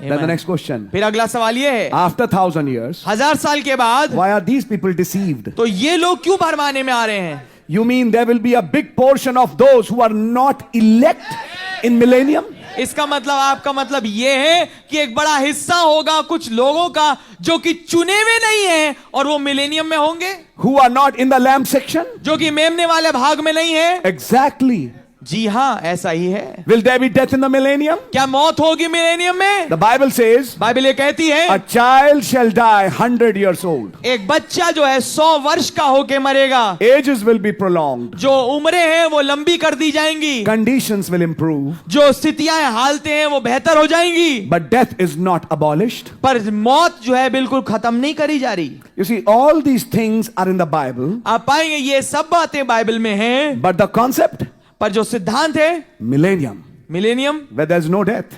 Then the next question. फिर अगला सवाल ये है, After 1,000 years, 1000 साल के बाद why are these people deceived? तो ये लोग क्यों भरमाने में आ रहे हैं? You mean there will be a big portion of those who are not elect in millennium? इसका मतलब, आपका मतलब ये है कि एक बड़ा हिस्सा होगा कुछ लोगों का जो कि चुने हुए नहीं है और वो मिलेनियम में होंगे, Who are not in the lamb section? जो कि मेमने वाले भाग में नहीं है। Exactly. जी हाँ, ऐसा ही है। Will there be death in the millennium? क्या मौत होगी मिलेनियम में? The Bible says, बाइबल ये कहती है a child shall die 100 years old. एक बच्चा जो है 100 वर्ष का होके मरेगा। Ages will be prolonged. जो उम्रें हैं वो लंबी कर दी जाएंगी। Conditions will improve. जो स्थितियां हालतें हैं वो बेहतर हो जाएंगी। But death is not abolished. पर मौत जो है बिल्कुल खत्म नहीं करी जा रही। You see, all these things are in the Bible. आप पाएंगे ये सब बातें बाइबल में हैं। But the concept, पर जो सिद्धांत है millennium, millennium, where there's no death.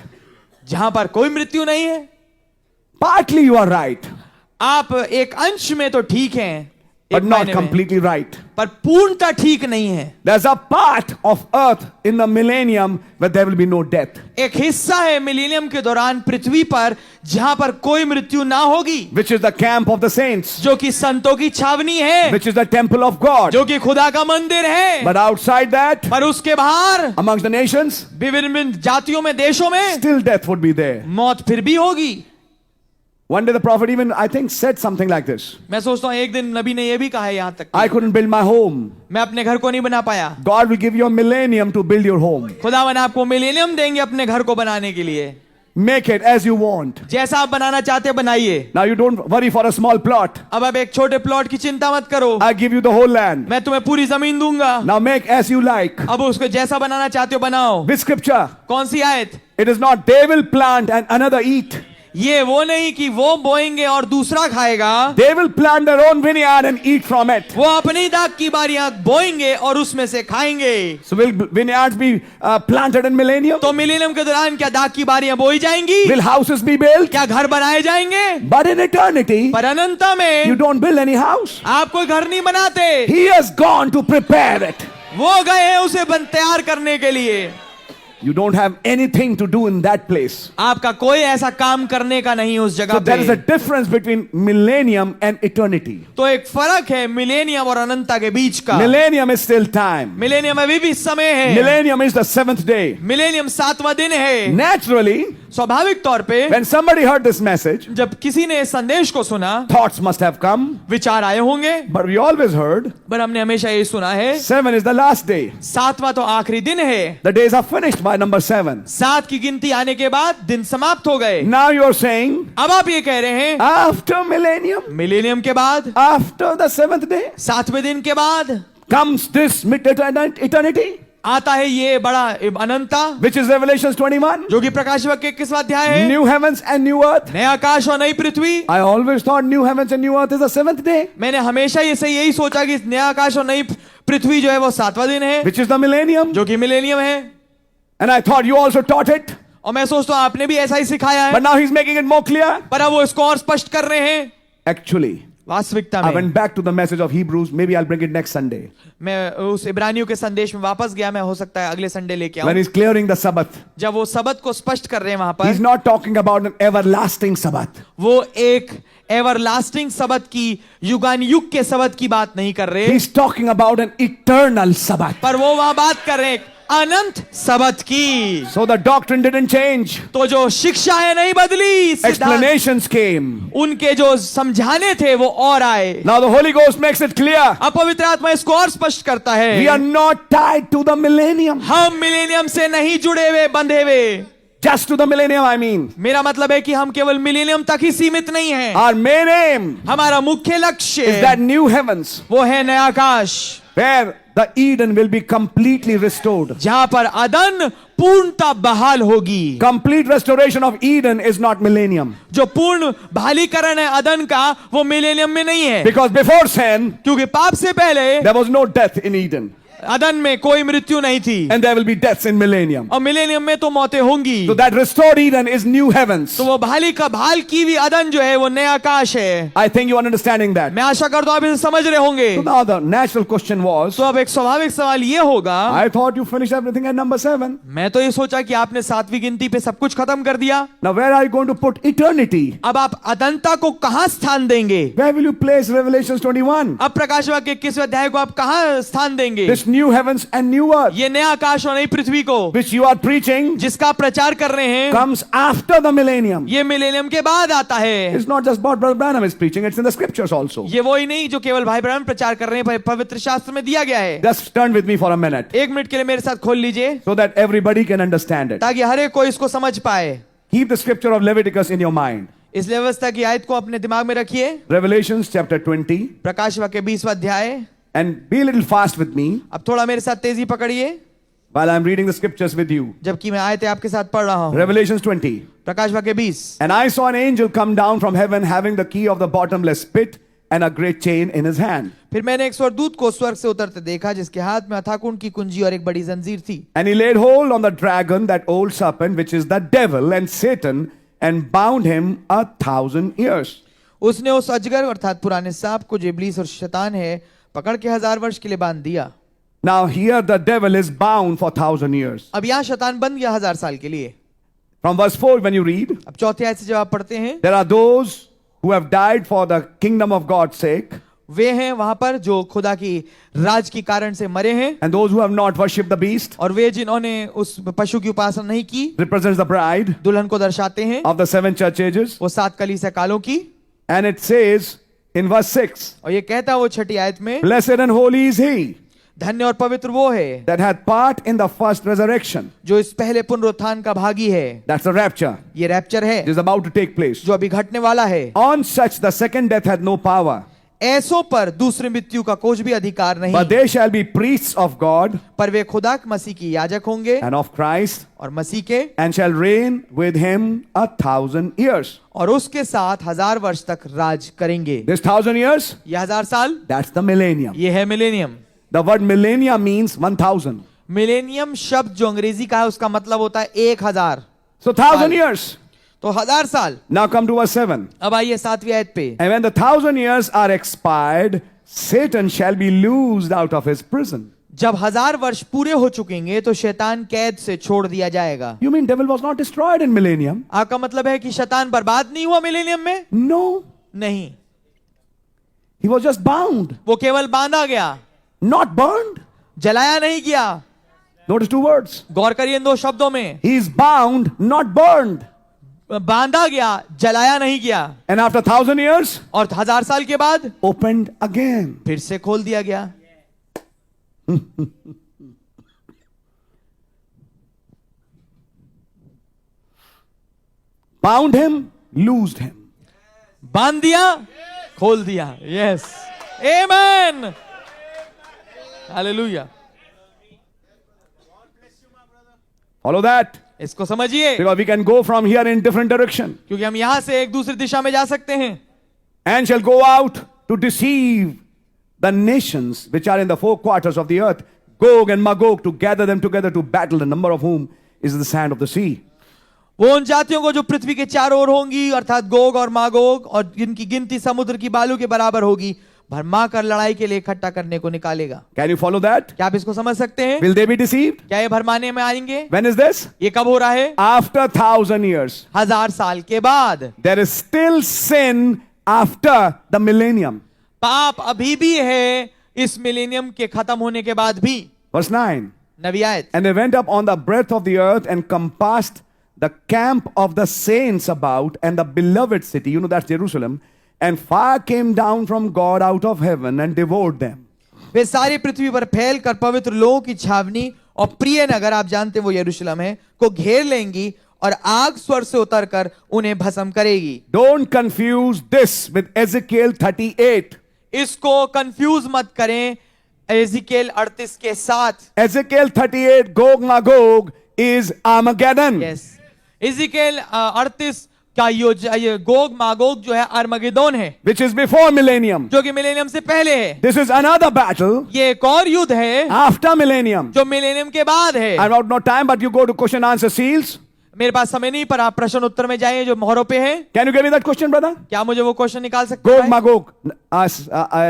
जहां पर कोई मृत्यु नहीं है। Partly you are right, आप एक अंश में तो ठीक हैं, but एक not मायने में, completely right. पर पूर्णतः ठीक नहीं है। There's a part of earth in the millennium where there will be no death, एक हिस्सा है मिलेनियम के दौरान पृथ्वी पर जहां पर कोई मृत्यु ना होगी, which is the camp of the saints, जो कि संतों की छावनी है, which is the temple of God. जो कि खुदा का मंदिर है। But outside that, पर उसके बाहर amongst the nations, विभिन्न जातियों में, देशों में still death would be there. मौत फिर भी होगी। One day the prophet even, I think, said something like this. मैं सोचता हूं एक दिन नबी ने यह भी कहा है, यहां तक I couldn't build my home. मैं अपने घर को नहीं बना पाया। God will give you a millennium to build your home. खुदावन आपको मिलेनियम देंगे अपने घर को बनाने के लिए। Make it as you want. जैसा आप बनाना चाहते बनाइए। Now you don't worry for a small plot. अब आप एक छोटे प्लॉट की चिंता मत करो, I give you the whole land. मैं तुम्हें पूरी जमीन दूंगा। Now make as you like. अब उसको जैसा बनाना चाहते हो बनाओ। With scripture, कौन सी आयत? it is not they will plant and another eat. ये वो नहीं कि वो बोएंगे और दूसरा खाएगा। They will plant their own vineyard and eat from it. वो अपनी दाख की बारियां बोएंगे और उसमें से खाएंगे। So will vineyards be planted in millennium? तो मिलेनियम के दौरान क्या दाख की बारियां बोई जाएंगी? Will houses be built? क्या घर बनाए जाएंगे? But in eternity, पर अनंत में you don't build any house. आप कोई घर नहीं बनाते। He has gone to prepare it. वो गए हैं उसे तैयार करने के लिए। You don't have anything to do in that place. आपका कोई ऐसा काम करने का नहीं उस जगह So there is a पे। difference between millennium and eternity. तो एक फर्क है मिलेनियम और अनंतता के बीच का। Millennium is still time. Millennium अभी भी समय है। Millennium is the 7th day. Millennium 7वां दिन है। Naturally, स्वाभाविक तौर पे when somebody heard this message, जब किसी ने इस संदेश को सुना, thoughts must have come. विचार आए होंगे। But we always heard, पर हमने हमेशा ये सुना है 7 is the last day. 7वां तो आखिरी दिन है। The days are finished by number 7. 7 की गिनती आने के बाद दिन समाप्त हो गए। Now you are saying, अब आप ये कह रहे हैं after millennium, मिलेनियम के बाद, after the 7th day, 7वें दिन के बाद comes this eternity, आता है ये बड़ा अनंतता, which is Revelations 21. जो कि प्रकाशित के 21वां अध्याय है। New heavens and new earth. नया आकाश और नई पृथ्वी। I always thought new heavens and new earth is the 7th day, मैंने हमेशा यही सोचा कि नया आकाश और नई पृथ्वी जो है वो 7वां दिन है, which is the millennium. जो कि मिलेनियम है। And I thought you also taught it. और मैं सोचता हूं आपने भी ऐसा ही सिखाया है। But now he's making it more clear. पर अब वो इसको और स्पष्ट कर रहे हैं। Actually, वास्तविकता I में went back to the message of Hebrews. Maybe I'll bring it next Sunday. मैं उस इब्रानियों के संदेश में वापस गया। मैं हो सकता है अगले संडे लेके When आऊं, he's clearing the Sabbath, जब वो सबत को स्पष्ट कर रहे हैं वहां he's पर। not talking about an everlasting Sabbath. वो एक एवरलास्टिंग सबत की, युगान युग के सबत की बात नहीं कर रहे, He's talking about an eternal Sabbath. पर वो वहां बात कर रहे हैं अनंत सबत की। So the doctrine didn't change. तो जो शिक्षा है नहीं बदली, सिद्धांत, Explanations came. उनके जो समझाने थे वो और आए। Now the Holy Ghost makes it clear. अब पवित्र आत्मा इसको और स्पष्ट करता है। We are not tied to the millennium. हम मिलेनियम से नहीं जुड़े हुए, बंधे हुए। Just to the millennium, I mean. मेरा मतलब है कि हम केवल मिलेनियम तक ही सीमित नहीं हैं। Our main aim हमारा मुख्य लक्ष्य is that new heavens वो है नया आकाश, where the Eden will be completely restored. जहां पर अदन पूर्णता बहाल होगी। Complete restoration of Eden is not millennium. जो पूर्ण बहालीकरण है अदन का, वो मिलेनियम में नहीं है। Because before sin, क्योंकि पाप से पहले there was no death in Eden. अदन में कोई मृत्यु नहीं थी, And there will be deaths in millennium. और मिलेनियम में तो मौतें होंगी। So that restored Eden is new heavens. तो वो बहाल की हुई अदन जो है वो नया आकाश है। I think you are understanding that. मैं आशा करता हूं आप इसे समझ रहे होंगे। So now the natural question was, तो अब एक स्वाभाविक सवाल ये होगा, I thought you finished everything at number 7. मैं तो ये सोचा कि आपने 7वीं गिनती पे सब कुछ खत्म कर दिया। Now where are you going to put eternity? अब आप अदनता को कहां स्थान देंगे? Where will you place Revelations 21? अब प्रकाश वाक्य 21वें अध्याय को आप कहां स्थान देंगे? This new heavens and new earth, ये नया आकाश और नई पृथ्वी को which you are preaching, जिसका प्रचार कर रहे हैं, comes after the millennium. ये मिलेनियम के बाद आता है। It's not just what Brother Branham is preaching, it's in the scriptures also. ये वही नहीं जो केवल भाई ब्रह्म प्रचार कर रहे हैं, पवित्र शास्त्र में दिया गया है। Just turn with me for a minute 1 minute के लिए मेरे साथ खोल लीजिए so that everybody can understand it. ताकि हर एक कोई इसको समझ पाए। Keep the scripture of Leviticus in your mind. इस व्यवस्था की आयत को अपने दिमाग में रखिए। Revelations chapter 20. प्रकाश वाक्य 20वां अध्याय। And be a little fast with me अब थोड़ा मेरे साथ तेजी पकड़िए while I'm reading the scriptures with you. जबकि मैं आयतें आपके साथ पढ़ रहा हूं। Revelations 20. प्रकाश वाक्य 20। And I saw an angel come down from heaven having the key of the bottomless pit and a great chain in his hand. फिर मैंने एक स्वर्गदूत को स्वर्ग से उतरते देखा जिसके हाथ में अथाह कुंड की कुंजी और एक बड़ी जंजीर थी। And he laid hold on the dragon, that old serpent, which is the devil and Satan, and bound him 1,000 years. उसने उस अजगर अर्थात पुराने सांप को जो इब्लीस और शैतान है पकड़ के 1000 वर्ष के लिए बांध दिया। Now here the devil is bound for 1,000 years. अब यहाँ शैतान बंद गया 1000 साल के लिए। From verse 4 when you read, अब चौथे आयत से जब आप पढ़ते हैं, there are those who have died for the kingdom of God's sake, वे हैं वहां पर जो खुदा की राज के कारण से मरे हैं, and those who have not worshipped the beast, और वे जिन्होंने उस पशु की उपासना नहीं की, represents the bride दुल्हन को दर्शाते हैं, of the 7 church ages. वो 7 कलीसिया कालों की। And it says in verse 6, और ये कहता है वो छठी आयत में, blessed and holy is he धन्य और पवित्र वो है that hath part in the first resurrection. जो इस पहले पुनरुत्थान का भागी है। That's the rapture. ये रैप्चर है It is about to take place. जो अभी घटने वाला है। On such the second death hath no power, ऐसों पर दूसरी मृत्यु का कुछ भी अधिकार नहीं, but they shall be priests of God पर वे खुदा मसीह की याजक होंगे and of Christ, और मसीह के, and shall reign with him 1,000 years. और उसके साथ 1000 वर्ष तक राज करेंगे। This 1,000 years, ये 1000 साल, that's the millennium. ये है millennium. The word millennia means 1,000. Millennium शब्द जो अंग्रेजी का है उसका मतलब होता है 1000। So 1,000 years. तो 1000 साल। Now come to verse 7. अब आइए 7वीं आयत पे। And when the 1,000 years are expired, Satan shall be loosed out of his prison. जब 1000 वर्ष पूरे हो चुकेंगे तो शैतान कैद से छोड़ दिया जाएगा। You mean devil was not destroyed in millennium? आपका मतलब है कि शैतान बर्बाद नहीं हुआ मिलेनियम में? No. नहीं, He was just bound, वो केवल बांधा गया, not burned. जलाया नहीं गया। Notice 2 words. गौर करिए इन 2 शब्दों में, He is bound, not burned. बांधा गया, जलाया नहीं गया, And after 1,000 years, और 1000 साल के बाद opened again. फिर से खोल दिया गया। Bound him, loosed him. बांध दिया, खोल दिया। Yes, amen, hallelujah. Follow that. इसको समझिए, Because we can go from here in different direction. क्योंकि हम यहां से एक दूसरी दिशा में जा सकते हैं। And shall go out to deceive the nations which are in the 4 quarters of the earth, Gog and Magog, to gather them together to battle, the number of whom is the sand of the sea. वो उन जातियों को जो पृथ्वी के चारों ओर होंगी, अर्थात Gog और मागोग, और जिनकी गिनती समुद्र की बालू के बराबर होगी, भरमा कर लड़ाई के लिए इकट्ठा करने को निकालेगा। Can you follow that? क्या आप इसको समझ सकते हैं? Will they be deceived? क्या ये भरमाने में आएंगे? When is this? ये कब हो रहा है? After 1,000 years. 1000 साल के बाद। There is still sin after the millennium. पाप अभी भी है इस मिलेनियम के खत्म होने के बाद भी। Verse 9. 9वीं आयत। And they went up on the breadth of the earth and compassed the camp of the saints about and the beloved city. You know that's Jerusalem. And fire came down from God out of heaven and devoured them. वे सारी पृथ्वी पर फैल कर पवित्र लोगों की छावनी और प्रिय नगर, आप जानते वो यरूशलेम है, को घेर लेंगी और आग स्वर्ग से उतरकर उन्हें भस्म करेगी। Don't confuse this with Ezekiel 38. इसको कंफ्यूज मत करें एजिकेल 38 के साथ। Ezekiel 38, Gog Magog is Armageddon. Yes, Ezekiel 38 का ये गोग मागोग जो है अर्मगेदोन है, Which is before millennium. जो कि मिलेनियम से पहले है। This is another battle ये एक और युद्ध है after millennium. जो मिलेनियम के बाद है। I have no time, but you go to question answer seals. मेरे पास समय नहीं, पर आप प्रश्न उत्तर में जाइए जो मोहरों पे है। Can you give me that question, brother? क्या मुझे वो क्वेश्चन निकाल सकते Gog हैं? Magog.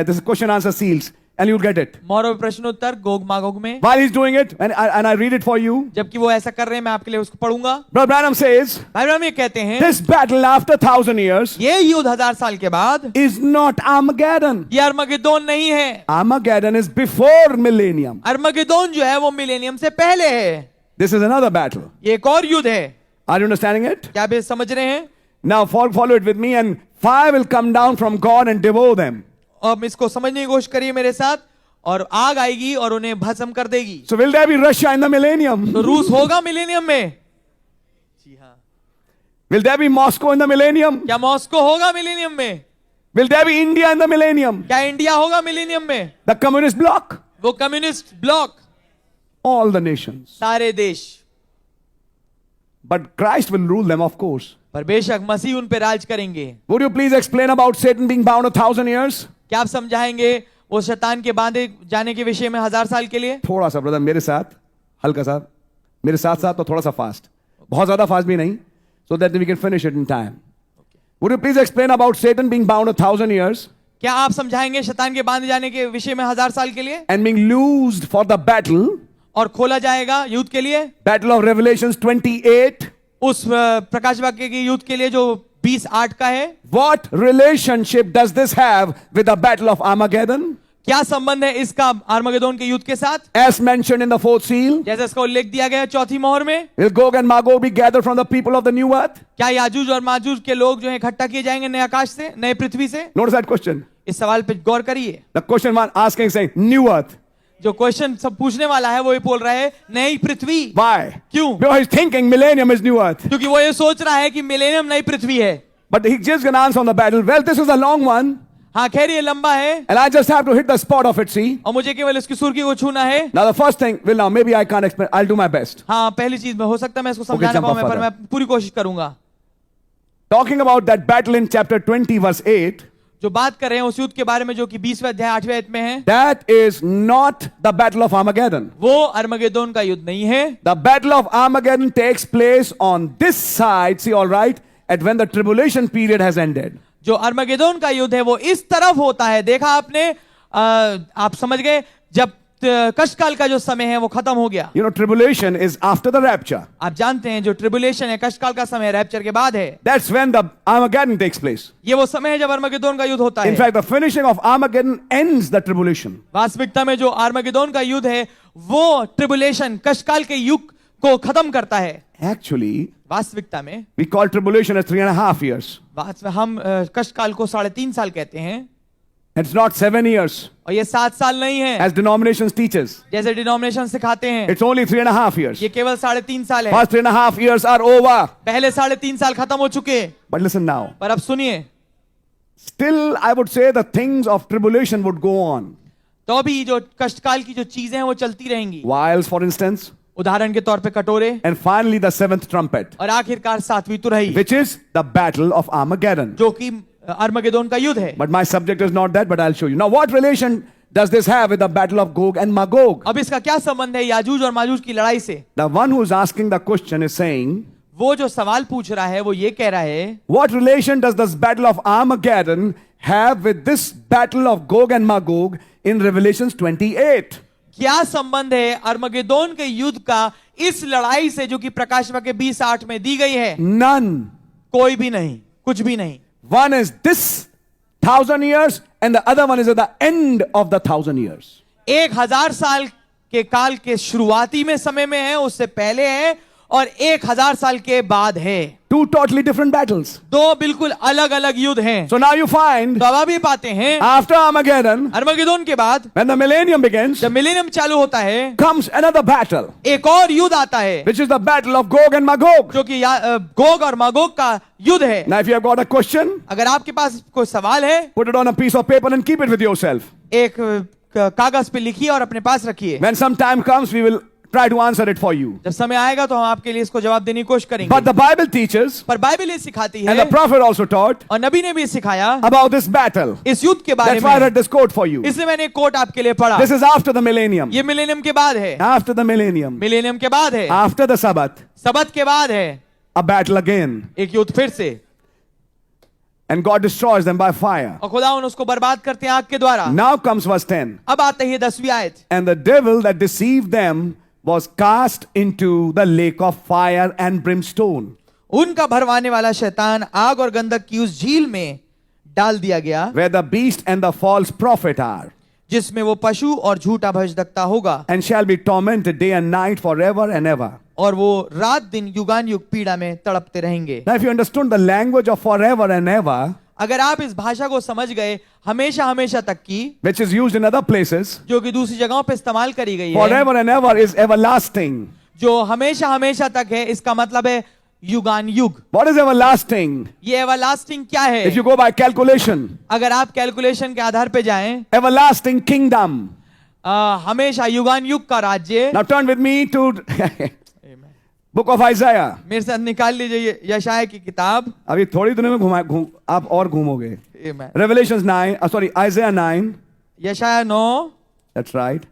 This is question answer seals. and you'll get it. मौरव प्रश्नोत्तर गोग मागोग में, While he's doing it, and I read it for you, जबकि वो ऐसा कर रहे हैं मैं आपके लिए उसको पढ़ूंगा। Brother Branham says, भाई ब्रह्म ये कहते हैं this battle after 1,000 years ये युद्ध 1000 साल के बाद is not Armageddon. ये अर्मगेदोन नहीं है। Armageddon is before millennium. अर्मगेदोन जो है वो मिलेनियम से पहले है। This is another battle. ये एक और युद्ध है। Are you understanding it? क्या आप ये समझ रहे हैं? Now follow it with me, and fire will come down from God and devour them. अब इसको समझने की कोशिश करिए मेरे साथ, और आग आएगी और उन्हें भस्म कर देगी। So will there be Russia in the millennium? तो रूस होगा मिलेनियम में? जी हाँ। Will there be Moscow in the millennium? क्या मॉस्को होगा मिलेनियम में? Will there be India in the millennium? क्या इंडिया होगा मिलेनियम में? The communist bloc? वो communist bloc, All the nations. सारे देश। But Christ will rule them, of course. पर बेशक मसीह उन पे राज करेंगे। Would you please explain about Satan being bound 1,000 years? क्या आप समझाएंगे वो शैतान के बांधे जाने के विषय में 1000 साल के लिए? थोड़ा सा ब्रदर मेरे साथ, हल्का सा मेरे साथ साथ, तो थोड़ा सा फास्ट, बहुत ज्यादा फास्ट भी नहीं, so that we can finish it in time. Would you please explain about Satan being bound 1,000 years क्या आप समझाएंगे शैतान के बांधे जाने के विषय में 1000 साल के लिए? and being loosed for the battle, और खोला जाएगा युद्ध के लिए, battle of Revelations 28? उस प्रकाश वाक्य के युद्ध के लिए जो 20:8 का है? What relationship does this have with the battle of Armageddon? क्या संबंध है इसका आर्मगेदोन के युद्ध के साथ? As mentioned in the fourth seal, जैसे इसका उल्लेख दिया गया है चौथी मोहर में। will Gog and Magog be gathered from the people of the new earth? क्या याजूज और माजूज के लोग जो है इकट्ठा किए जाएंगे नए आकाश से, नए पृथ्वी से? Notice that question. इस सवाल पे गौर करिए। The question one asking saying new earth. जो क्वेश्चन सब पूछने वाला है वो ये बोल रहा है नई पृथ्वी। Why? क्यों? Because he's thinking millennium is new earth. क्योंकि वो ये सोच रहा है कि मिलेनियम नई पृथ्वी है। But he's just going to answer on the battle. Well, this is a long one, हाँ खैर ये लंबा है and I just have to hit the spot of it, see? और मुझे केवल इसकी सुर्खी को छूना है। Now, the first thing, well, now, maybe I can't explain. I'll do my best. हाँ पहली चीज में हो सकता है मैं इसको समझा ना jump पाऊं off पर मैं further. पूरी कोशिश करूंगा। Talking about that battle in chapter 20, verse 8, जो बात कर रहे हैं उस युद्ध के बारे में जो कि 20वें अध्याय 8वें आयत में है, that is not the battle of Armageddon. वो अर्मगेदोन का युद्ध नहीं है। The battle of Armageddon takes place on this side, see, all right, at when the tribulation period has ended. जो अर्मगेदोन का युद्ध है वो इस तरफ होता है, देखा आपने, आप समझ गए, जब कष्टकाल का जो समय है वो खत्म हो गया। You know, tribulation is after the rapture. आप जानते हैं जो ट्रिबुलेशन है कष्टकाल का समय रैप्चर के बाद है। That's when the Armageddon takes place. ये वो समय है जब अर्मगेदोन का युद्ध होता In है। fact, the finishing of Armageddon ends the tribulation. वास्तविकता में जो अर्मगेदोन का युद्ध है वो ट्रिबुलेशन कष्टकाल के युग को खत्म करता है। Actually, वास्तविकता में we call tribulation as 3.5 years. हम कष्टकाल को 3.5 साल कहते हैं, It's not 7 years, और ये 7 साल नहीं है as denominations teaches. जैसे डिनोमिनेशन सिखाते हैं। It's only 3.5 years. ये केवल 3.5 साल है। First 3.5 years are over. पहले 3.5 साल खत्म हो चुके। But listen now. पर अब सुनिए, Still, I would say the things of tribulation would go on. तो भी जो कष्टकाल की जो चीजें हैं वो चलती रहेंगी। Vials, for instance, उदाहरण के तौर पे कटोरे, and finally the 7th trumpet, और आखिरकार 7वीं तुरही, which is the battle of Armageddon. जो कि अर्मगेदोन का युद्ध है। But my subject is not that, but I'll show you. Now, what relation does this have with the battle of Gog and Magog? अब इसका क्या संबंध है याजूज और माजूज की लड़ाई से? The one who is asking the question is saying, वो जो सवाल पूछ रहा है वो ये कह रहा है, what relation does this battle of Armageddon have with this battle of Gog and Magog in Revelations 28? क्या संबंध है अर्मगेदोन के युद्ध का इस लड़ाई से जो कि प्रकाश वाक्य 20:8 में दी गई है? None. कोई भी नहीं, कुछ भी नहीं। One is this 1,000 years and the other one is at the end of the 1,000 years. 1000 साल के काल के शुरुआती में समय में है, उससे पहले है, और 1000 साल के बाद है। Two totally different battles. दो बिल्कुल अलग अलग युद्ध हैं। So now you find तो अब आप ये पाते हैं after Armageddon, अर्मगेदोन के बाद when the millennium begins, जब मिलेनियम चालू होता है comes another battle, एक और युद्ध आता है which is the battle of Gog and Magog. जो कि गोग और मागोग का युद्ध है। Now if you have got a question, अगर आपके पास कोई सवाल है, put it on a piece of paper and keep it with yourself. एक कागज पे लिखिए और अपने पास रखिए। When some time comes, we will try to answer it for you. जब समय आएगा तो हम आपके लिए इसको जवाब देने की कोशिश करेंगे। But the Bible teaches, पर बाइबल ये सिखाती and है the prophet also taught, और नबी ने भी सिखाया about this battle. इस युद्ध के बारे That's why I में। read this quote for you. इसलिए मैंने एक कोट आपके लिए पढ़ा। This is after the millennium. ये मिलेनियम के बाद है, After the millennium. मिलेनियम के बाद है, After the Sabbath. सबत के बाद है, A battle again. एक युद्ध फिर से। And God destroys them by fire. और खुदावन उसको बर्बाद करते हैं आग के द्वारा। Now comes verse 10. अब आते ही 10वीं आयत। And the devil that deceived them was cast into the lake of fire and brimstone. उनका भरवाने वाला शैतान आग और गंधक की उस झील में डाल दिया गया, Where the beast and the false prophet are. जिसमें वो पशु और झूठा भविष्यद्वक्ता होगा, And shall be tormented day and night forever and ever. और वो रात दिन युगान युग पीड़ा में तड़पते रहेंगे। Now if you understood the language of forever and ever, अगर आप इस भाषा को समझ गए, हमेशा हमेशा तक की, which is used in other places, जो कि दूसरी जगहों पे इस्तेमाल करी गई है, forever and ever is everlasting. जो हमेशा हमेशा तक है, इसका मतलब है युगान युग। What is everlasting? ये एवरलास्टिंग क्या है? If you go by calculation, अगर आप कैलकुलेशन के आधार पे जाएं, everlasting kingdom. हमेशा युगान युग का राज्य। Now turn with me to book of Isaiah. मेरे साथ निकाल लीजिए यशायाह की किताब। अभी थोड़ी दिनों में आप और घूमोगे। Amen. Revelations 9, Isaiah 9. यशायाह 9। That's right.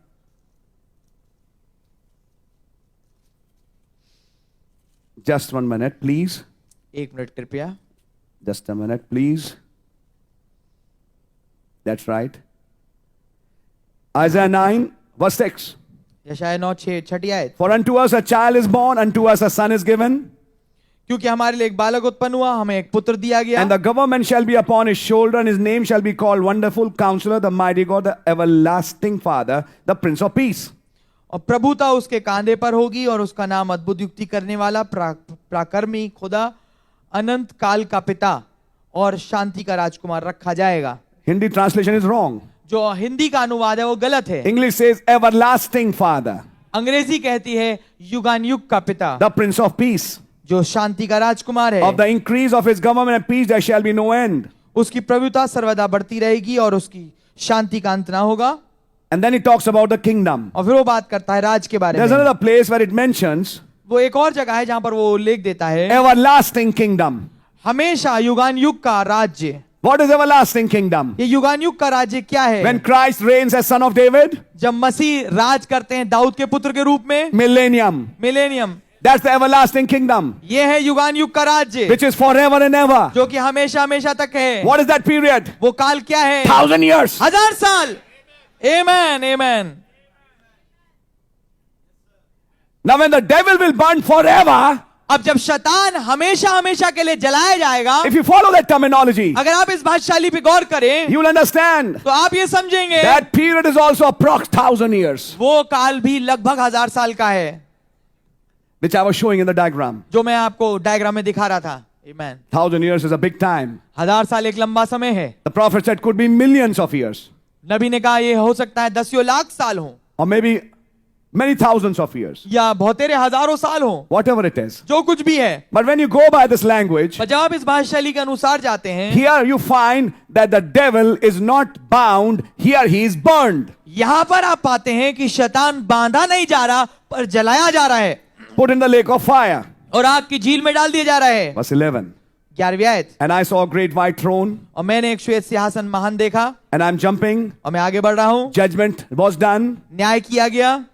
Just 1 minute, please. एक मिनट कृपया। Just a minute, please. That's right. Isaiah 9, verse 6. यशायाह 9 छठी आयत। For unto us a child is born, unto us a son is given, क्योंकि हमारे लिए एक बालक उत्पन्न हुआ, हमें एक पुत्र दिया गया, and the government shall be upon his shoulder, and his name shall be called Wonderful Counselor, the Mighty God, the Everlasting Father, the Prince of Peace. और प्रभुता उसके कांधे पर होगी और उसका नाम अद्भुत युक्ति करने वाला, प्राकर्मी, खुदा, अनंत काल का पिता और शांति का राजकुमार रखा जाएगा। Hindi translation is wrong. जो हिंदी का अनुवाद है वो गलत है। English says Everlasting Father, अंग्रेजी कहती है युगान युग का पिता, the Prince of Peace. जो शांति का राजकुमार है। Of the increase of his government and peace there shall be no end. उसकी प्रभुता सर्वदा बढ़ती रहेगी और उसकी शांति का अंत ना होगा। And then he talks about the kingdom. और फिर वो बात करता है राज के बारे There's में। another place where it mentions वो एक और जगह है जहां पर वो उल्लेख देता है everlasting kingdom. हमेशा युगान युग का राज्य। What is everlasting kingdom? ये युगान युग का राज्य क्या है? When Christ reigns as son of David, जब मसीह राज करते हैं दाऊद के पुत्र के रूप में, millennium. Millennium, That's the everlasting kingdom, ये है युगान युग का राज्य, which is forever and ever. जो कि हमेशा हमेशा तक है। What is that period? वो काल क्या है? 1,000 years. 1000 साल। Amen, amen. Now when the devil will burn forever, अब जब शैतान हमेशा हमेशा के लिए जलाया जाएगा, if you follow that terminology, अगर आप इस भाषाशाली पे गौर करें you will understand तो आप ये समझेंगे that period is also approx 1,000 years, वो काल भी लगभग 1000 साल का है, which I was showing in the diagram. जो मैं आपको डायग्राम में दिखा रहा था। Amen. 1,000 years is a big time. 1000 साल एक लंबा समय है। The prophet said could be millions of years, नबी ने कहा ये हो सकता है 10 लाख साल हो, or maybe many thousands of years, या बहुतेरे हजारों साल हो, whatever it is. जो कुछ भी है। But when you go by this language, पर जब आप इस भाषाशाली के अनुसार जाते हैं, here you find that the devil is not bound, here he is burned, यहां पर आप पाते हैं कि शैतान बांधा नहीं जा रहा पर जलाया जा रहा है put in the lake of fire. और आग की झील में डाल दिया जा रहा है। Verse 11. 11वीं आयत। And I saw a great white throne, और मैंने एक श्वेत सिंहासन महान देखा, and I'm jumping. और मैं आगे बढ़ रहा हूं। Judgment was done, न्याय किया गया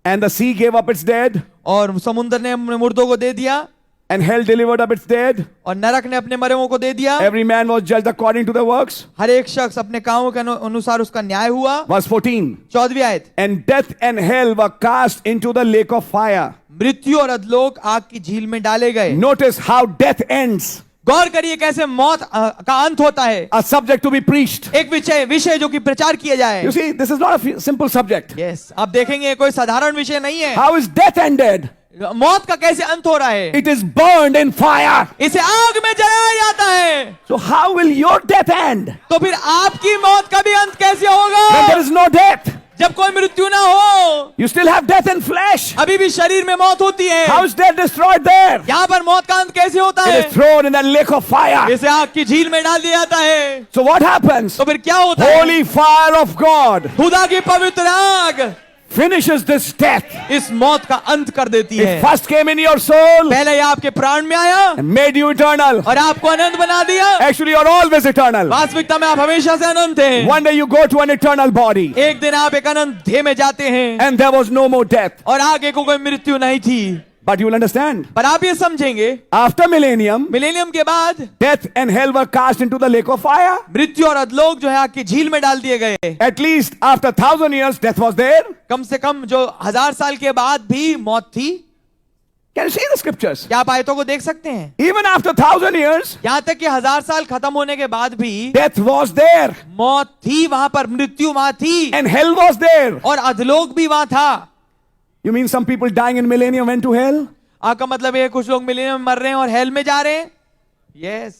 and the sea gave up its dead, और समुद्र ने अपने मुर्दों को दे दिया and hell delivered up its dead. और नरक ने अपने मरे हुओं को दे दिया। Every man was judged according to their works. हर एक शख्स अपने कामों के अनुसार उसका न्याय हुआ। Verse 14. 14वीं आयत। And death and hell were cast into the lake of fire. मृत्यु और अधलोक आग की झील में डाले गए। Notice how death ends. गौर करिए कैसे मौत का अंत होता है। A subject to be preached. एक विषय जो कि प्रचार किया जाए। You see, this is not a simple subject. Yes, आप देखेंगे कोई साधारण विषय नहीं है। How is death ended? मौत का कैसे अंत हो रहा है? It is burned in fire. इसे आग में जलाया जाता है। So how will your death end तो फिर आपकी मौत का भी अंत कैसे when होगा? there is no death? जब कोई मृत्यु ना हो, You still have death in flesh. अभी भी शरीर में मौत होती है। How is death destroyed there? यहाँ पर मौत का अंत कैसे होता है? It is thrown in that lake of fire. इसे आग की झील में डाल दिया जाता है। So what happens? तो फिर क्या होता है? Holy fire of God खुदा की पवित्र आग finishes this death. इस मौत का अंत कर देती है। It first came in your soul पहले ये आपके प्राण में आया and made you eternal. और आपको अनंत बना दिया। Actually, you're always eternal. वास्तविकता में आप हमेशा से अनंत हैं। One day you go to an eternal body, एक दिन आप एक अनंत देह में जाते हैं and there was no more death. और आगे को कोई मृत्यु नहीं थी। But you will understand. पर आप ये समझेंगे, After millennium, मिलेनियम के बाद death and hell were cast into the lake of fire. मृत्यु और अधलोक जो है आग की झील में डाल दिए गए। At least after 1,000 years, death was there. कम से कम जो 1000 साल के बाद भी मौत थी। Can you see the scriptures? क्या आप आयतों को देख सकते हैं? Even after 1,000 years, यहाँ तक कि 1000 साल खत्म होने के बाद भी death was there मौत थी वहां पर, मृत्यु वहां थी and hell was there. और अधलोक भी वहां था। You mean some people dying in millennium went to hell? आपका मतलब है कुछ लोग मिलेनियम में मर रहे हैं और हेल में जा रहे हैं? Yes.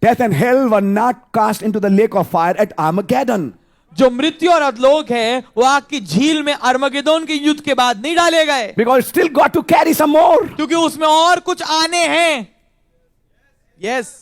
Death and hell were not cast into the lake of fire at Armageddon. जो मृत्यु और अधलोक है वो आग की झील में अरमगेदोन के युद्ध के बाद नहीं डाले गए, Because it still got to carry some more. क्योंकि उसमें और कुछ आने हैं। Yes.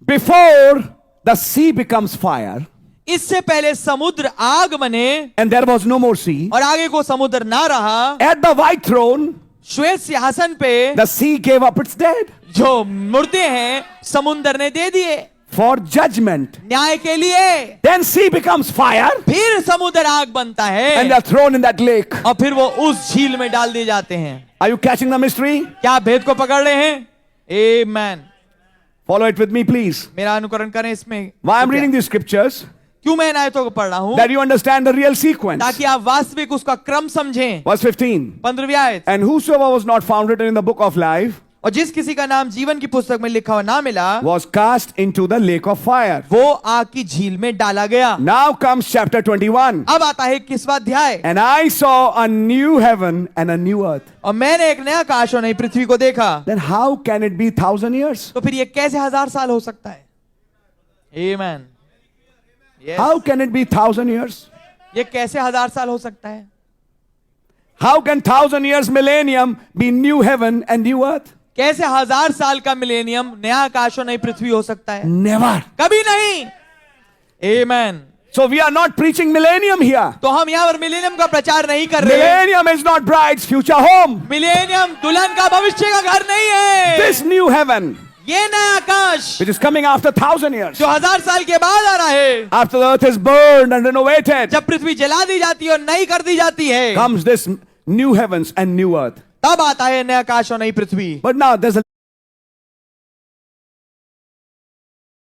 Before the sea becomes fire इससे पहले समुद्र आग बने and there was no more sea, और आगे को समुद्र ना रहा, at the white throne, श्वेत सिंहासन पे the sea gave up its dead जो मुर्दे हैं समुद्र ने दे दिए for judgment. न्याय के लिए। Then sea becomes fire फिर समुद्र आग बनता है and they are thrown in that lake. और फिर वो उस झील में डाल दिए जाते हैं। Are you catching the mystery? क्या आप भेद को पकड़ रहे हैं? आमेन। Follow it with me, please. मेरा अनुकरण करें इसमें। Why I'm reading these scriptures? क्यों मैं इन आयतों को पढ़ रहा हूं? That you understand the real sequence. ताकि आप वास्तविक उसका क्रम समझें। Verse 15. 15वीं आयत। And whosoever was not found written in the book of life और जिस किसी का नाम जीवन की पुस्तक में लिखा हुआ ना मिला, was cast into the lake of fire. वो आग की झील में डाला गया। Now comes chapter 21. अब आता है 21वां अध्याय। And I saw a new heaven and a new earth. और मैंने एक नया आकाश और नई पृथ्वी को देखा। Then how can it be 1,000 years? तो फिर ये कैसे 1000 साल हो सकता है? आमेन। How can it be 1,000 years? ये कैसे 1000 साल हो सकता है? How can 1,000 years millennium be new heaven and new earth? कैसे 1000 साल का मिलेनियम नया आकाश और नई पृथ्वी हो सकता है? Never. कभी नहीं। आमेन। So we are not preaching millennium here. तो हम यहाँ पर मिलेनियम का प्रचार नहीं कर रहे। Millennium is not bride's future home. Millennium दुल्हन का भविष्य का घर नहीं है। This new heaven, ये नया आकाश which is coming after 1,000 years, जो 1000 साल के बाद आ रहा है, after the earth is burned and renovated, जब पृथ्वी जला दी जाती है और नई कर दी जाती है, comes this new heavens and new earth. तब आता है नया आकाश और नई पृथ्वी। But now there's a